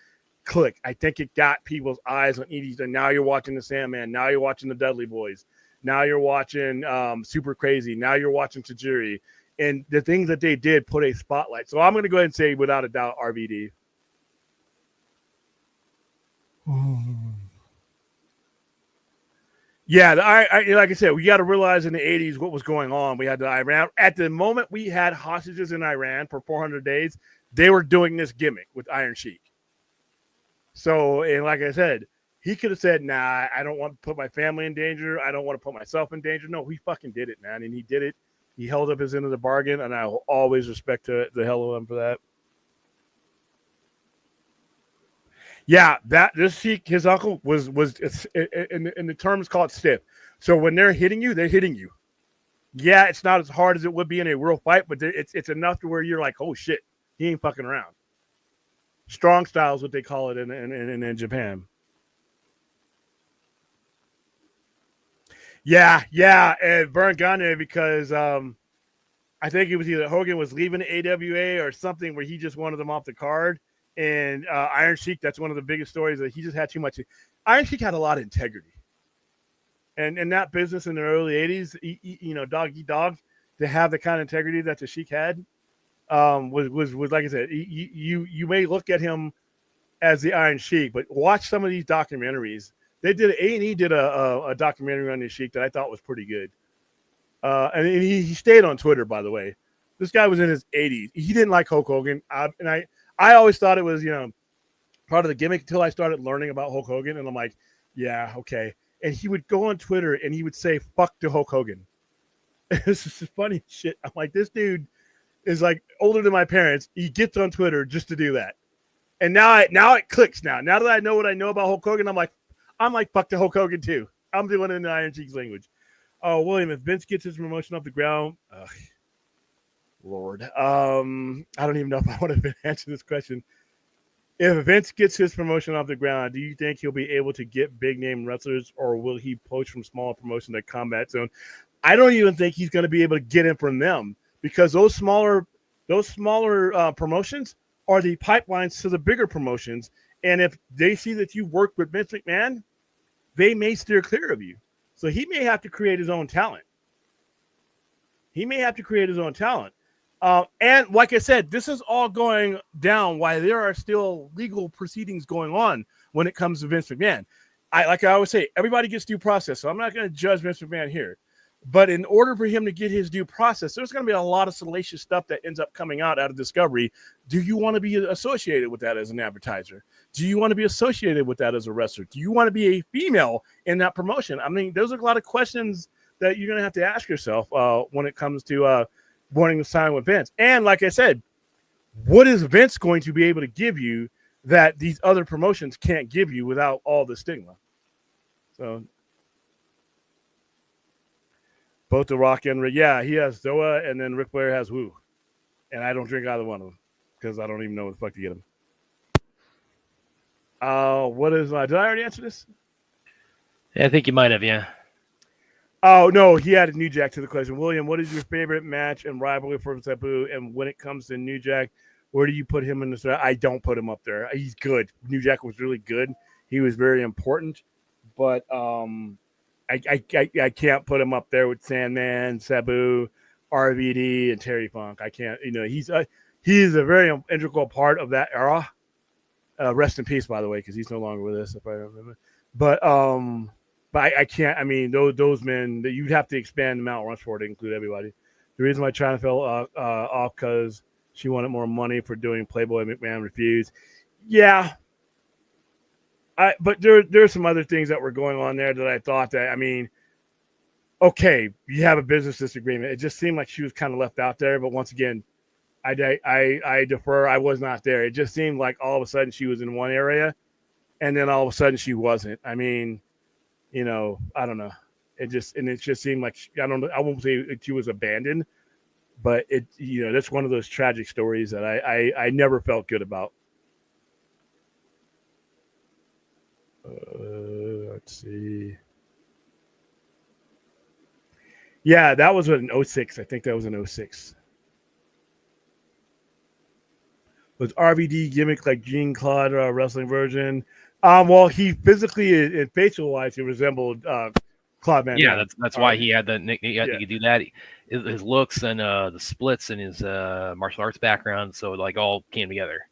click. I think it got people's eyes on ECW. Now you're watching the Sandman. Now you're watching the Dudley Boys. Now you're watching Super Crazy. Now you're watching Tajiri. And the things that they did put a spotlight. So I'm going to go ahead and say, without a doubt, RVD. Yeah, like I said, we got to realize in the 80s what was going on. We had the Iran. At the moment we had hostages in Iran for 400 days, they were doing this gimmick with Iron Sheik. So, and like I said, he could have said, nah, I don't want to put my family in danger. I don't want to put myself in danger. No, he fucking did it, man. And he did it. He held up his end of the bargain, and I will always respect the hell of him for that. Yeah, this Sheik, his uncle, was in the terms called stiff. So when they're hitting you, they're hitting you. Yeah, it's not as hard as it would be in a real fight, but it's enough to where you're like, oh shit, he ain't fucking around. Strong style is what they call it in Japan. Yeah, and Vern Gagne, because I think it was either Hogan was leaving the AWA or something where he just wanted them off the card. And Iron Sheik, that's one of the biggest stories that he just had too much. Iron Sheik had a lot of integrity. And in that business in the early 80s, dog eat dog, to have the kind of integrity that the Sheik had was like I said, you may look at him as the Iron Sheik, but watch some of these documentaries. A&E did a documentary on the Sheik that I thought was pretty good. And he stayed on Twitter, by the way. This guy was in his 80s. He didn't like Hulk Hogan. I always thought it was, part of the gimmick until I started learning about Hulk Hogan. And I'm like, yeah, okay. And he would go on Twitter and he would say, fuck to Hulk Hogan. This is funny shit. I'm like, this dude is like older than my parents. He gets on Twitter just to do that. And now it clicks now. Now that I know what I know about Hulk Hogan, I'm like, fuck to Hulk Hogan too. I'm doing it in the Iron Sheik's language. Oh, William, if Vince gets his promotion off the ground, Lord. I don't even know if I want to answer this question. If Vince gets his promotion off the ground, do you think he'll be able to get big name wrestlers, or will he poach from small promotion to Combat Zone? I don't even think he's going to be able to get in from them, because those smaller promotions are the pipelines to the bigger promotions. And if they see that you work with Vince McMahon, they may steer clear of you. So he may have to create his own talent. And like I said, this is all going down while there are still legal proceedings going on when it comes to Vince McMahon. Like I always say, everybody gets due process. So I'm not going to judge Vince McMahon here. But in order for him to get his due process, there's going to be a lot of salacious stuff that ends up coming out of Discovery. Do you want to be associated with that as an advertiser? Do you want to be associated with that as a wrestler? Do you want to be a female in that promotion? I mean, those are a lot of questions that you're going to have to ask yourself when it comes to wanting to sign with Vince. And like I said, what is Vince going to be able to give you that these other promotions can't give you without all the stigma? So both The Rock and Rick, yeah, he has Zoa, and then Ric Flair has Woo. And I don't drink either one of them because I don't even know what the fuck to get them. What is did I already answer this? Yeah, I think you might have, yeah. Oh, no, he added New Jack to the question. William, what is your favorite match and rivalry for Sabu? And when it comes to New Jack, where do you put him in the set? I don't put him up there. He's good. New Jack was really good. He was very important. But I can't put him up there with Sandman, Sabu, RVD, and Terry Funk. I can't. He's a very integral part of that era. Rest in peace, by the way, because he's no longer with us, if I remember. But I can't. I mean, those men, you'd have to expand the Mount Rushmore to include everybody. The reason why China fell off because she wanted more money for doing Playboy. McMahon refused. Yeah. But there's some other things that were going on there that I thought that, I mean, okay, you have a business disagreement. It just seemed like she was kind of left out there. But once again, I defer. I was not there. It just seemed like all of a sudden she was in one area, and then all of a sudden she wasn't. I mean, I don't know. It just seemed like I don't know. I won't say she was abandoned, but that's one of those tragic stories that I never felt good about. Let's see. Yeah, that was an 06. I think that was an 06. Was RVD gimmick like Jean Claude wrestling version? Well, he physically and facial wise, he resembled Claude Van Yeah, Damme. that's why he had the nickname. Yeah. He could do that. His looks and the splits and his martial arts background, so it like all came together.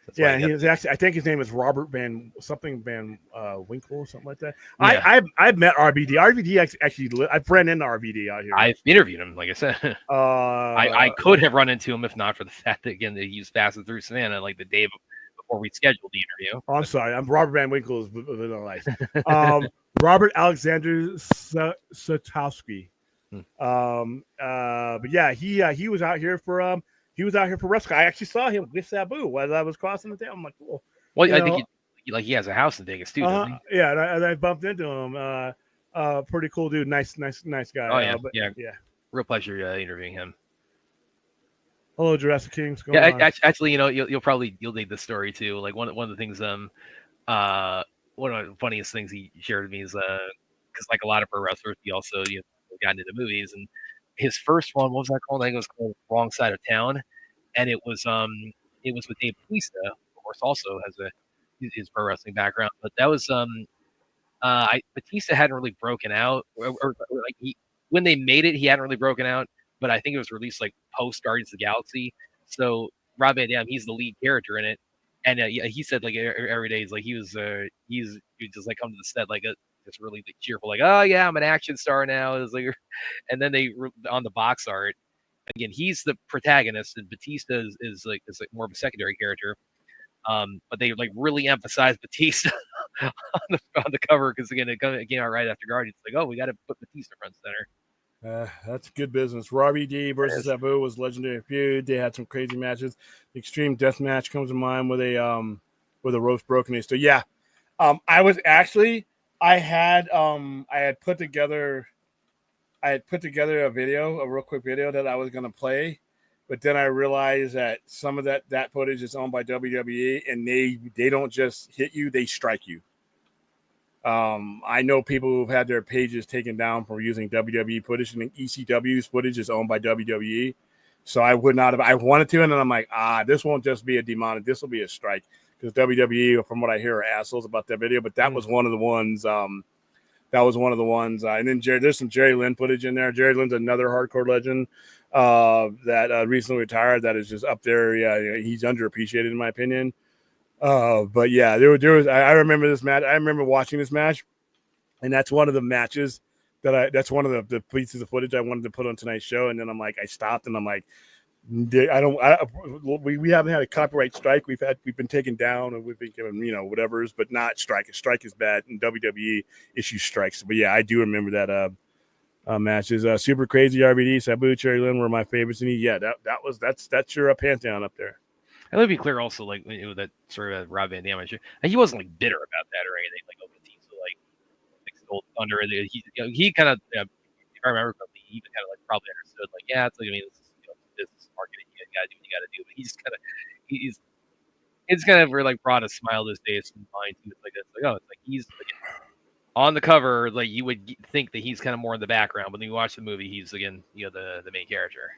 That's Yeah, he was actually. I think his name is Robert Van Winkle or something like that. Yeah. I've met RVD. RVD actually I've ran into RVD out here. I've interviewed him, like I said. I could have run into him if not for the fact that again that he was passing through Savannah like the day before we scheduled the interview. Oh, I'm sorry. I'm Robert Van Winkle is living life. Robert Alexander Satowski. But yeah, he was out here for wrestling. I actually saw him with Sabu as I was crossing the town. I'm like, cool. Well, I think he has a house in Vegas too, doesn't he? Yeah, and I bumped into him. Pretty cool dude. Nice guy. Oh yeah, yeah. Real pleasure interviewing him. Hello, Jurassic Kings. Actually, you'll dig this story too. Like one of the things, one of the funniest things he shared with me is because like a lot of pro wrestlers, he also got into movies, and his first one, what was that called? I think it was called Wrong Side of Town, and it was with Dave Bautista, of course, also has his pro wrestling background, but that was Bautista hadn't really broken out, or like when they made it, he hadn't really broken out. But I think it was released like post Guardians of the Galaxy. So Rob Van Dam, he's the lead character in it, and he said like every day he's like he just like come to the set like just really like, cheerful, like oh yeah, I'm an action star now. It was like, and then they on the box art again, he's the protagonist, and Batista is like more of a secondary character. But they like really emphasize Batista on the cover because again it came out right after Guardians. Like oh, we got to put Batista front center. That's good business. Robbie D versus Sabu was legendary feud. They had some crazy matches. The Extreme Death Match comes to mind with a roast broken. So yeah, I had put together a video, a real quick video that I was gonna play, but then I realized that some of that footage is owned by WWE, and they don't just hit you, they strike you. I know people who've had their pages taken down for using WWE footage, and ECW's footage is owned by WWE. So I would not have. I wanted to, and then I'm like, this won't just be a demonic. This will be a strike because WWE, from what I hear, are assholes about that video. But that was one of the ones. And then there's some Jerry Lynn footage in there. Jerry Lynn's another hardcore legend that recently retired. That is just up there. Yeah, he's underappreciated in my opinion. But yeah, there was. I remember this match. I remember watching this match, and that's one of the matches that's one of the pieces of footage I wanted to put on tonight's show. And then I'm like, I stopped, and I'm like, we haven't had a copyright strike. We've been taken down, and we've been given whatever's, but not strike. A strike is bad, and WWE issues strikes. But yeah, I do remember that matches. Super Crazy, RVD, Sabu, Cherry Lynn were my favorites, and that's your pantheon up there. And let me be clear also, like that sort of Rob Van Dam, he wasn't like bitter about that or anything. Like Batista, like Gold Thunder, he kind of, if I remember correctly, he even kind of like probably understood, like it's like this is business marketing, you gotta do what you gotta do. But it's kind of like brought a smile to his face and mind to it, like it's like it's like he's like on the cover, like you would think that he's kind of more in the background, but when you watch the movie, he's again the main character.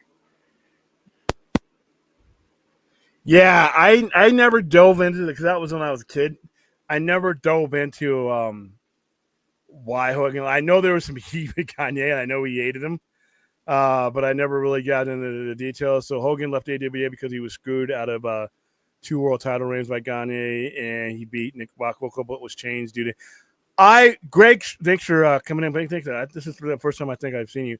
Yeah, I never dove into it because that was when I was a kid. I never dove into why Hogan. I know there was some heat with Kanye, and I know he hated him, but I never really got into the details. So Hogan left AWA because he was screwed out of 2 world title reigns by Kanye, and he beat Nick Bockwinkel, but was changed due to. Greg, thanks for coming in. This is the first time I think I've seen you.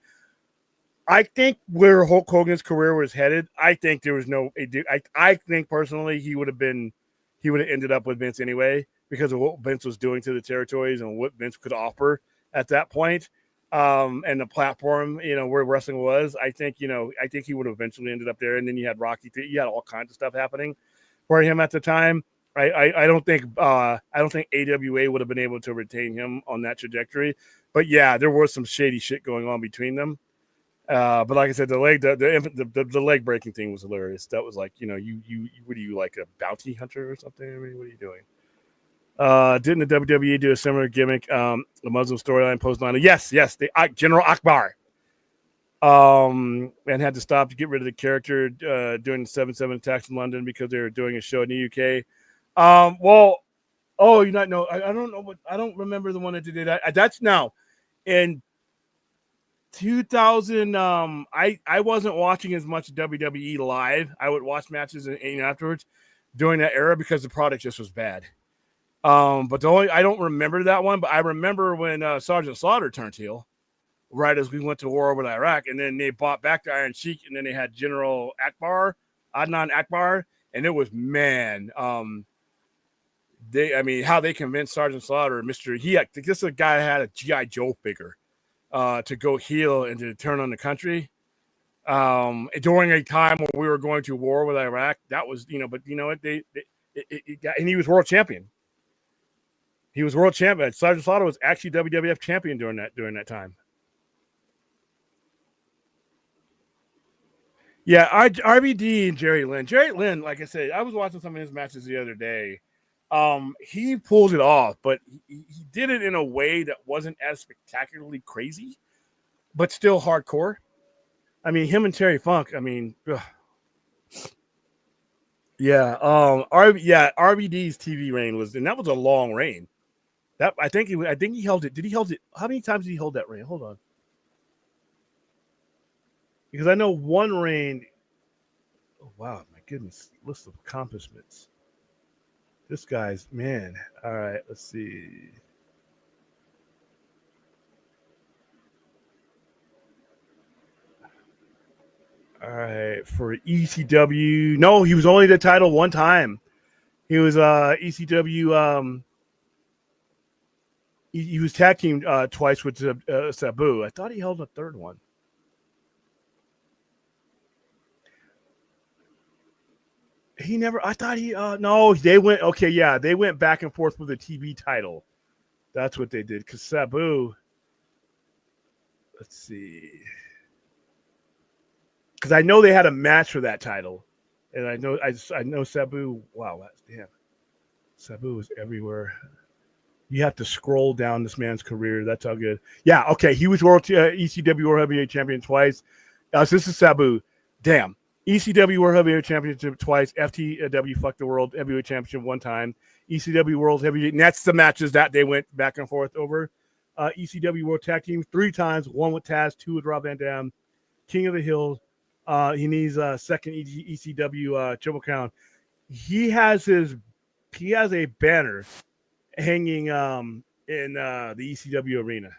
I think where Hulk Hogan's career was headed, I think there was I think personally he would have ended up with Vince anyway because of what Vince was doing to the territories and what Vince could offer at that point. and the platform, where wrestling was, I think he would have eventually ended up there. And then you had Rocky. You had all kinds of stuff happening for him at the time. I don't think AWA would have been able to retain him on that trajectory. But yeah, there was some shady shit going on between them. But like I said, the leg breaking thing was hilarious. That was like, you what are you, like a bounty hunter or something? I mean, what are you doing? Didn't the WWE do a similar gimmick? The Muslim storyline post line. Yes, the General Akbar. And had to stop to get rid of the character during the 7/7 attacks in London because they were doing a show in the UK. You not know? I don't know I don't remember the one that did that. That's now in 2000. I wasn't watching as much WWE live. I would watch matches afterwards during that era because the product just was bad. But I don't remember that one, but I remember when Sergeant Slaughter turned heel, right as we went to war with Iraq, and then they bought back the Iron Sheik, and then they had General Akbar, Adnan Akbar, and it was how they convinced Sergeant Slaughter, this is a guy that had a G.I. Joe figure, to go heel and to turn on the country. During a time when we were going to war with Iraq, that was, but you know what, and he was world champion. He was world champion. Sergeant Slaughter was actually WWF champion during that time. Yeah, RVD and Jerry Lynn. Jerry Lynn, like I said, I was watching some of his matches the other day. He pulled it off, but he did it in a way that wasn't as spectacularly crazy, but still hardcore. I mean, him and Terry Funk. I mean, ugh. Yeah. RVD's TV reign and that was a long reign. I think he held it. Did he hold it? How many times did he hold that reign? Hold on. Because I know one reign. Oh, wow. My goodness. List of accomplishments. This guy's, man. All right. Let's see. All right. For ECW. No, he was only the title one time. He was ECW. He was tag teamed twice with Sabu. I thought he held a third one. He never. I thought he. No, they went. Okay, yeah, they went back and forth with the TV title. That's what they did. Because Sabu. Let's see. Because I know they had a match for that title, and I know Sabu. Wow, damn. Sabu was everywhere. You have to scroll down this man's career. That's how good. Yeah, okay. He was ECW World Heavyweight Champion twice. So this is Sabu. Damn. ECW World Heavyweight Championship twice. FTW Fuck the World Heavyweight Championship one time. ECW World Heavyweight. And that's the matches that they went back and forth over. ECW World Tag Team 3 times. 1 with Taz, 2 with Rob Van Dam. King of the Hill. He needs second ECW Triple Crown. He has a banner hanging in the ECW arena.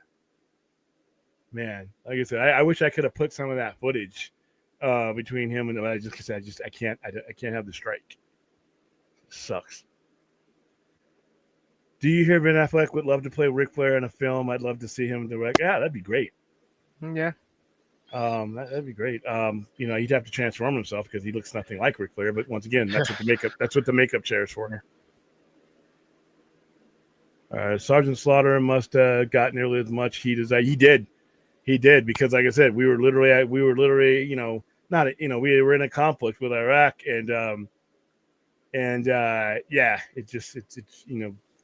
Man, like I said, I wish I could have put some of that footage between him and I can't have the strike. It sucks. Do you hear Ben Affleck would love to play Ric Flair in a film? I'd love to see him direct. Yeah, that'd be great. Yeah. That'd be great. He'd have to transform himself because he looks nothing like Ric Flair. But once again, that's what the makeup chair is for. Sergeant Slaughter must have got nearly as much heat as he did. He did because, like I said, we were literally, we were in a conflict with Iraq, and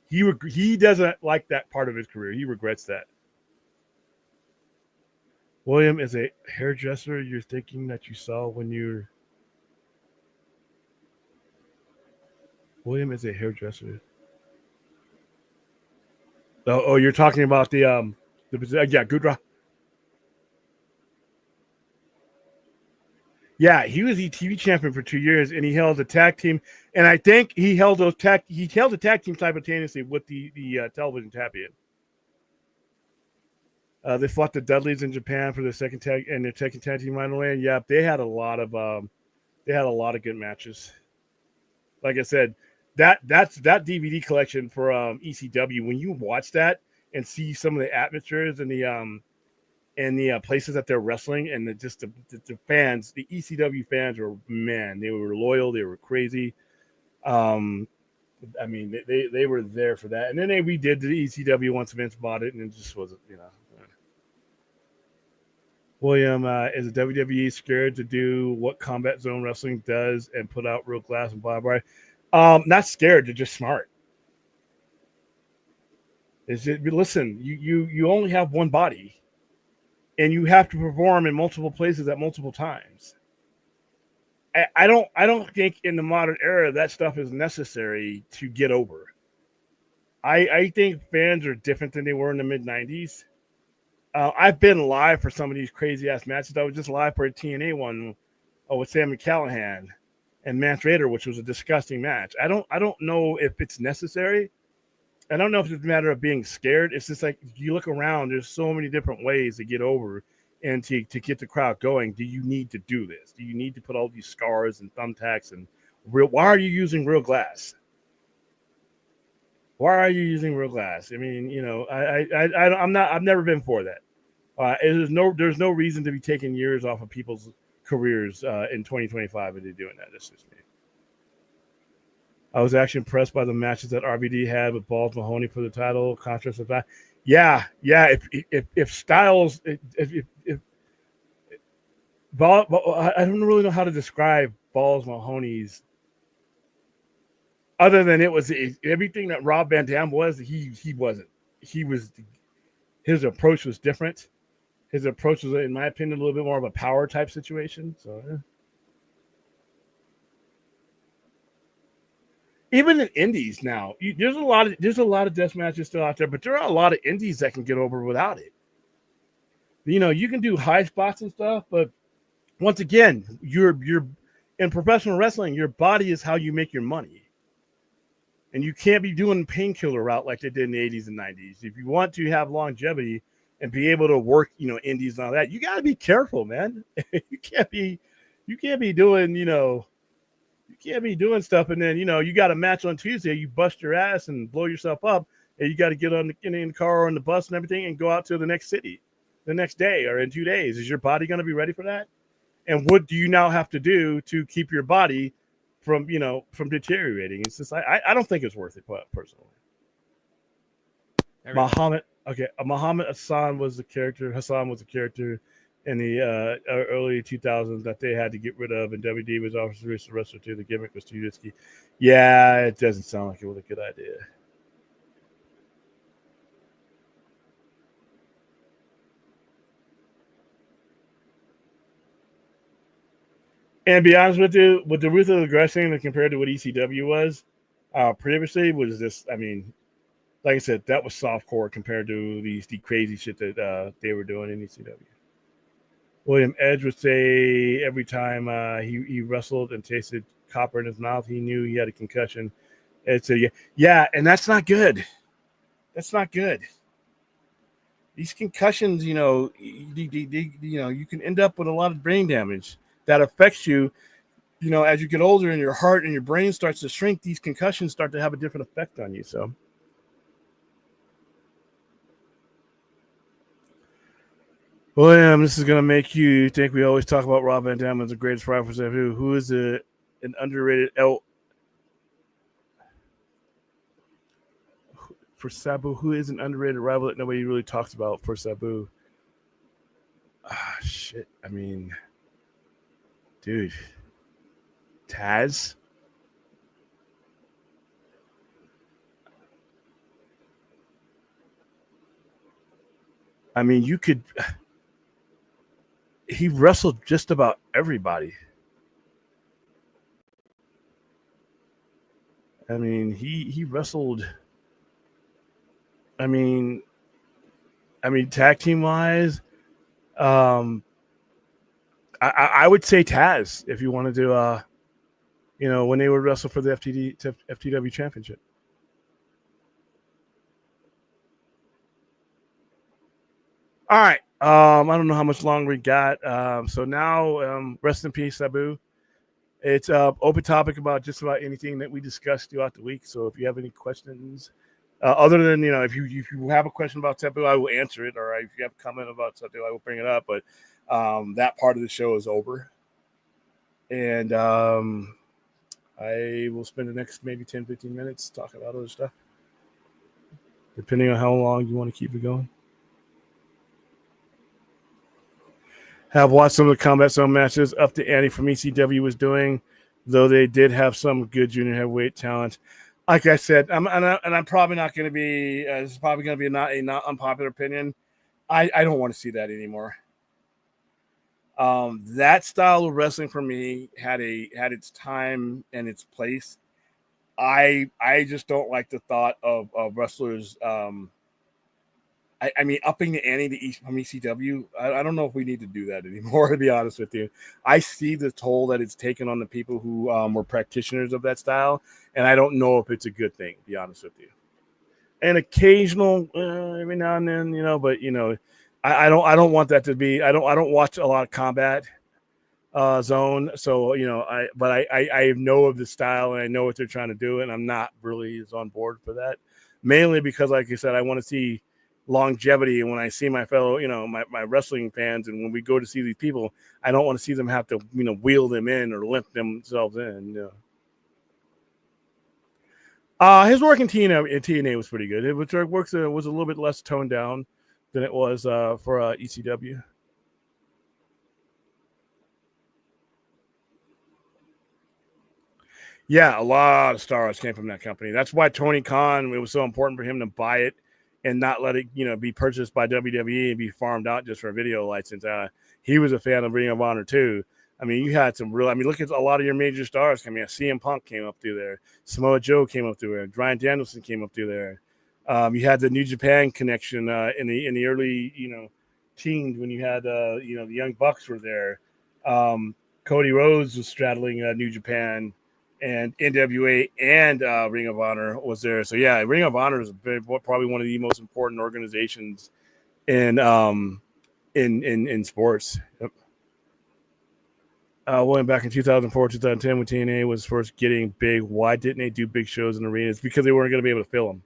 he doesn't like that part of his career. He regrets that. William is a hairdresser. You're thinking that you saw when you're. William is a hairdresser. Oh, you're talking about the Gudra. Yeah, he was the TV champion for 2 years, and he held the tag team. And I think he held the tag team simultaneously with the television champion. They fought the Dudleys in Japan for their second tag team right away. Yeah, they had a lot of good matches. Like I said, that DVD collection for ECW. When you watch that and see some of the atmospheres and and the places that they're wrestling, and the fans, the ECW fans were, man, they were loyal, they were crazy. I mean, they were there for that, and then they redid the ECW once Vince bought it, and it just wasn't, William, is the WWE scared to do what Combat Zone Wrestling does and put out real glass and blah blah? Not scared, they're just smart. Listen, you only have one body, and you have to perform in multiple places at multiple times. I don't think in the modern era that stuff is necessary to get over. I think fans are different than they were in the mid '90s. I've been live for some of these crazy ass matches. I was just live for a TNA one with Sam Callahan and Mance Raider, which was a disgusting match. I don't know if it's necessary. I don't know if it's a matter of being scared. It's just like you look around, there's so many different ways to get over and to get the crowd going. Do you need to do this? Do you need to put all these scars and thumbtacks and why are you using real glass? Why are you using real glass? I mean, I've never been for that. There's no reason to be taking years off of people's careers in 2025 if they're doing that. That's just me. I was actually impressed by the matches that RVD had with Balls Mahoney for the title. Contrast of that. Yeah. If Styles, if Ball, I don't really know how to describe Balls Mahoney's, other than it was everything that Rob Van Dam was. He wasn't. His approach was different. His approach was, in my opinion, a little bit more of a power type situation. So. Yeah. Even in indies now, there's a lot of death matches still out there, but there are a lot of indies that can get over without it. You can do high spots and stuff, but once again, you're in professional wrestling, your body is how you make your money, and you can't be doing painkiller route like they did in the 80s and 90s. If you want to have longevity and be able to work, indies and all that, you got to be careful, man. You can't be doing, You can't be doing stuff, and then you got a match on Tuesday. You bust your ass and blow yourself up, and you got to get in the car or on the bus and everything, and go out to the next city, the next day or in 2 days. Is your body going to be ready for that? And what do you now have to do to keep your body from deteriorating? It's just I don't think it's worth it personally. Muhammad Hassan was the character. In the early 2000s that they had to get rid of, and WD was offering the wrestler too. The gimmick was too risky. Yeah, it doesn't sound like it was a good idea. And to be honest with you, with the ruthless aggression compared to what ECW was previously, was just, I mean, like I said, that was softcore compared to the crazy shit that they were doing in ECW. William Edge would say every time he wrestled and tasted copper in his mouth, he knew he had a concussion. It's and that's not good. That's not good. These concussions, you can end up with a lot of brain damage that affects you. As you get older and your heart and your brain starts to shrink, these concussions start to have a different effect on you. So. William, this is going to make you think we always talk about Rob Van Dam as the greatest rival for SABU. Who is an underrated for SABU? Who is an underrated rival that nobody really talks about for SABU? Shit. I mean, dude. Taz? I mean, you could... He wrestled just about everybody. I mean, he wrestled. I mean, tag team wise, I would say Taz if you wanted to, when they would wrestle for the FTW championship. All right. I don't know how much longer we got. So now, rest in peace, Sabu. It's open topic about just about anything that we discussed throughout the week. So if you have any questions, Other than, if you have a question about SABU, I will answer it, or if you have a comment about something, I will bring it up. But that part of the show is over, and I will spend the next maybe 10, 15 minutes talking about other stuff, depending on how long you want to keep it going. Have watched some of the Combat Zone matches up to Andy from ECW was doing, though they did have some good junior heavyweight talent. Like I said, I'm probably not going to be. This is probably going to be a not unpopular opinion. I don't want to see that anymore. That style of wrestling for me had its time and its place. I just don't like the thought of wrestlers. I mean, upping the ante from ECW. I don't know if we need to do that anymore, to be honest with you. I see the toll that it's taken on the people who were practitioners of that style, and I don't know if it's a good thing, to be honest with you. And occasional, every now and then, but I don't want that to be. I don't watch a lot of Combat Zone, so I know of the style and I know what they're trying to do, and I'm not really as on board for that. Mainly because, like I said, I want to see longevity, and when I see my fellow, my wrestling fans, and when we go to see these people, I don't want to see them have to, wheel them in or limp themselves in. His work in TNA was pretty good. It was a little bit less toned down than it was for ECW. Yeah, a lot of stars came from that company. That's why Tony Khan, it was so important for him to buy it and not let it, be purchased by WWE and be farmed out just for a video license. He was a fan of Ring of Honor too. I mean, you had some real. look at a lot of your major stars. CM Punk came up through there. Samoa Joe came up through there. Bryan Danielson came up through there. You had the New Japan connection in the early, teens when you had the Young Bucks were there. Cody Rhodes was straddling New Japan, and NWA and Ring of Honor was there. So yeah, Ring of Honor is probably one of the most important organizations in sports. Yep. Went back in 2004, 2010 when TNA was first getting big. Why didn't they do big shows in arenas? Because they weren't going to be able to fill them.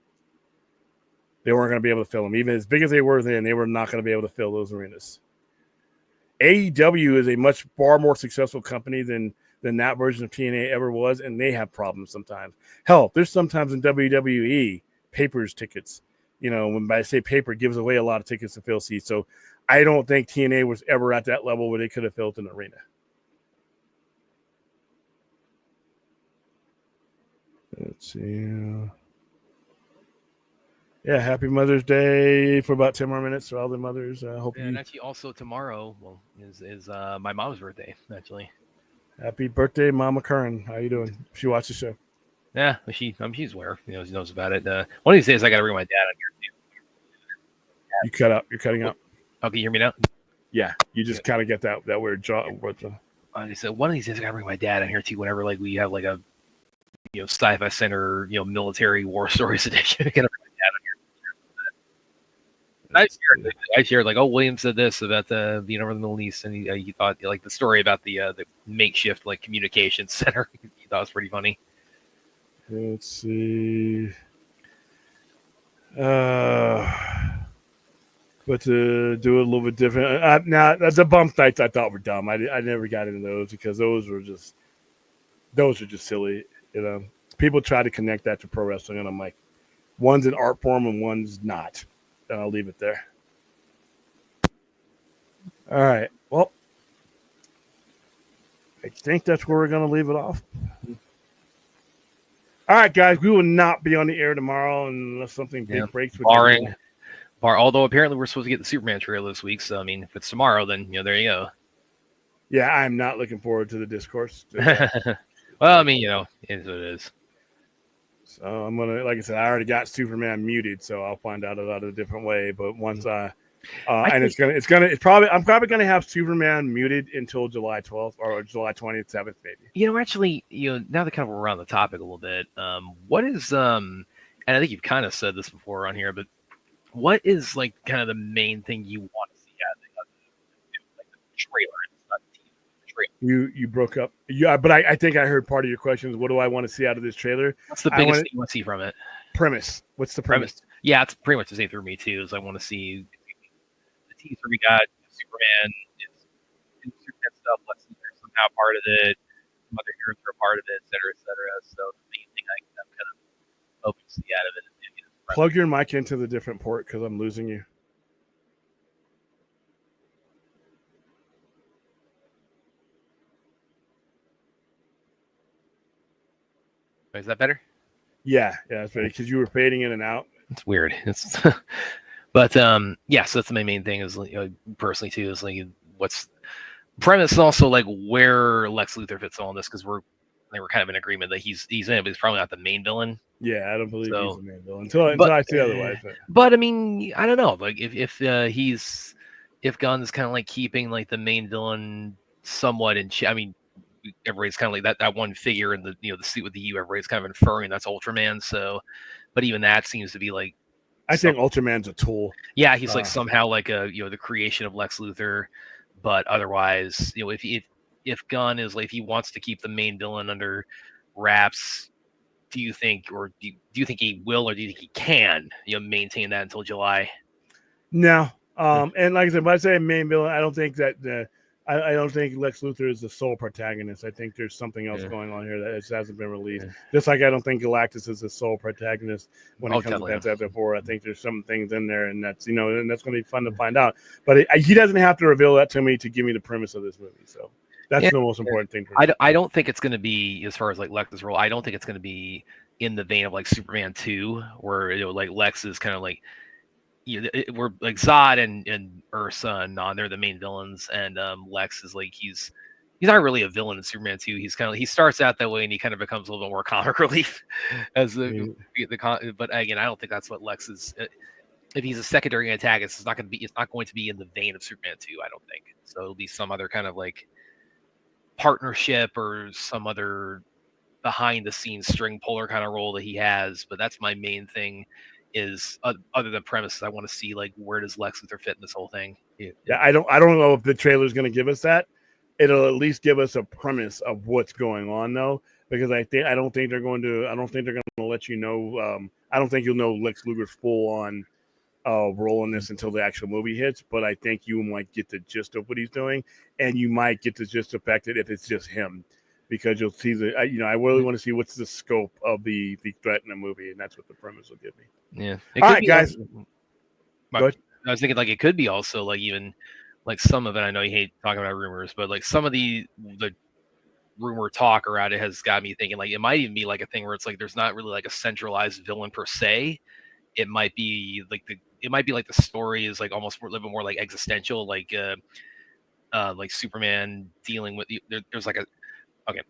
They weren't going to be able to fill them. Even as big as they were then, they were not going to be able to fill those arenas. AEW is a far more successful company than that version of TNA ever was, and they have problems sometimes. Hell, there's sometimes in WWE papers tickets. When I say paper, it gives away a lot of tickets to fill seats. So I don't think TNA was ever at that level where they could have filled an arena. Let's see. Yeah, happy Mother's Day for about 10 more minutes to all the mothers. And actually, also tomorrow, is my mom's birthday. Actually, happy birthday, Mama Curran. How you doing? She watched the show. Yeah, she's aware. She knows about it. One of these days, I got to bring my dad on here too. You cut out. You're cutting out. Oh, can you hear me now? Yeah, you just kind of get that weird jaw. I said one of these days, I got to bring my dad on here too. Whenever we have a Sci-Fi Center military war stories edition. I got to bring my dad on here. I shared William said this about the over the Middle East, and he thought the story about the makeshift communications center. He thought it was pretty funny. Let's see. But to do it a little bit different. Now the bump nights I thought were dumb. I never got into those because those are just silly. People try to connect that to pro wrestling, and I'm like, one's an art form and one's not. And I'll leave it there. All right. Well, I think that's where we're going to leave it off. All right, guys. We will not be on the air tomorrow unless something big breaks. Although apparently we're supposed to get the Superman trailer this week. So, I mean, if it's tomorrow, then, there you go. Yeah, I'm not looking forward to the discourse. Well, I mean, it is what it is. So I'm gonna, like I said, I already got Superman muted, so I'll find out about it a different way. But once I'm probably gonna have Superman muted until July 12th or July 27th, maybe. Actually, now that kind of we're on the topic a little bit, what is and I think you've kind of said this before on here, but what is kind of the main thing you want to see out of the trailer? You broke up. Yeah, but I think I heard part of your question is, what do I want to see out of this trailer? What's the biggest thing you want to see from it? premise. What's the premise? Yeah, it's pretty much the same for me too. Is I want to see the teaser we got. Superman is doing Superman stuff. Lex Luthor is somehow part of it. Some other heroes are a part of it, et cetera, et cetera. So the main thing I'm kind of hoping to see out of it is maybe the premise. Plug your mic into the different port because I'm losing you. Is that better? Yeah, that's right. Because you were fading in and out. It's weird. It's but yeah, so that's my main thing is personally too is like what's premise and also like where Lex Luthor fits all in this because we're kind of in agreement that he's in it, but he's probably not the main villain. Yeah, I don't believe he's the main villain until I see otherwise. But I mean, I don't know. Like if Gunn's kind of like keeping like the main villain somewhat in I mean, everybody's kind of like that one figure in the the suit with the U. Everybody's kind of inferring that's Ultraman. So, but even that seems to be like I think Ultraman's a tool. Yeah, he's like somehow like a the creation of Lex Luthor, but otherwise if Gunn is like if he wants to keep the main villain under wraps, do you think he will or do you think he can maintain that until July? No, and like I said, when I say main villain, I don't think that I don't think Lex Luthor is the sole protagonist. I think there's something else going on here that hasn't been released. Just like I don't think Galactus is the sole protagonist when it comes to Fantastic Four. I think there's some things in there, and that's and that's going to be fun to find out. But he doesn't have to reveal that to me to give me the premise of this movie. So that's the most important thing for me. I don't think it's going to be, as far as like Lex's role, I don't think it's going to be in the vein of like Superman 2, where like Lex is kind of like we're like Zod and Ursa and they're the main villains, and Lex is like he's not really a villain in Superman 2. He's kind of he starts out that way and he kind of becomes a little bit more comic relief as but again, I don't think that's what Lex is. If he's a secondary antagonist, it's not going to be in the vein of Superman 2. I don't think so. It'll be some other kind of like partnership or some other behind the scenes string puller kind of role that he has. But that's my main thing. Is other than premises, I want to see like where does Lex Luthor fit in this whole thing. Yeah, I don't know if the trailer is going to give us that. It'll at least give us a premise of what's going on, though, because I don't think they're going to let you know. I don't think you'll know Lex Luthor's full on role in this until the actual movie hits. But I think you might get the gist of what he's doing, and you might get the gist of the fact that if it's just him. Because you'll see I really want to see what's the scope of the threat in the movie, and that's what the premise will give me. Yeah. All right, guys. I was thinking like it could be also like even like some of it. I know you hate talking about rumors, but like some of the rumor talk around it has got me thinking like it might even be like a thing where it's like there's not really like a centralized villain per se. It might be like the story is like almost a little bit more like existential, like Superman dealing with there's like a. Okay,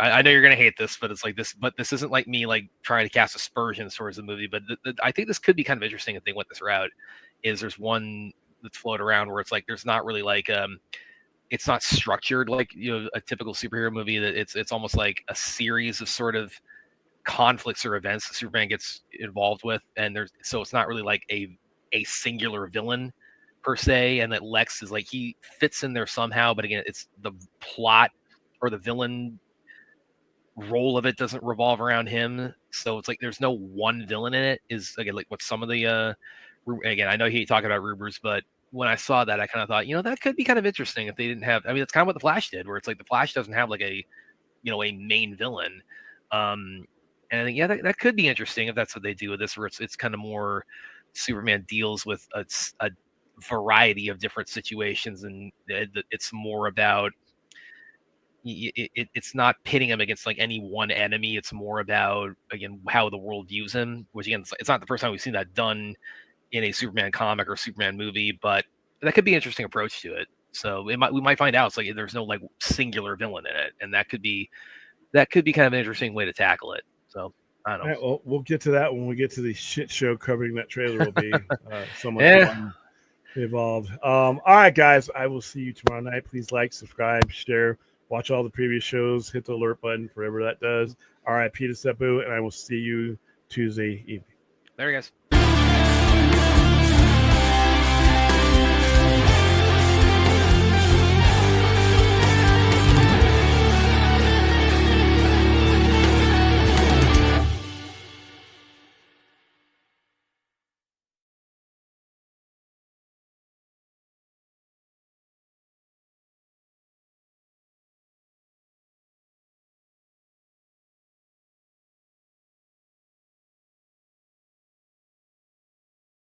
I know you're gonna hate this, but it's like this. But this isn't like me like trying to cast aspersions towards the movie. But I think this could be kind of interesting if they went this route. Is there's one that's floated around where it's like there's not really like it's not structured like a typical superhero movie. That it's almost like a series of sort of conflicts or events that Superman gets involved with, and so it's not really like a singular villain per se, and that Lex is like he fits in there somehow. But again, it's the plot or the villain role of it doesn't revolve around him. So it's like there's no one villain in it. Is again like what some of the again, I know you hate talking about rumors, but when I saw that I kind of thought, that could be kind of interesting if they didn't have, I mean, it's kind of what the Flash did, where it's like the Flash doesn't have like a a main villain. And I think that could be interesting if that's what they do with this, where it's kind of more Superman deals with a variety of different situations, and it's more about it's not pitting him against like any one enemy. It's more about again how the world views him, which again it's not the first time we've seen that done in a Superman comic or Superman movie, but that could be an interesting approach to it. So we might find out it's like there's no like singular villain in it, and that could be kind of an interesting way to tackle it. So I don't know. All right, well, we'll get to that when we get to the shit show covering that trailer. Will be so much fun involved. All right, guys, I will see you tomorrow night. Please like, subscribe, share. Watch all the previous shows. Hit the alert button, whatever that does. RIP to Sabu, and I will see you Tuesday evening. There you guys.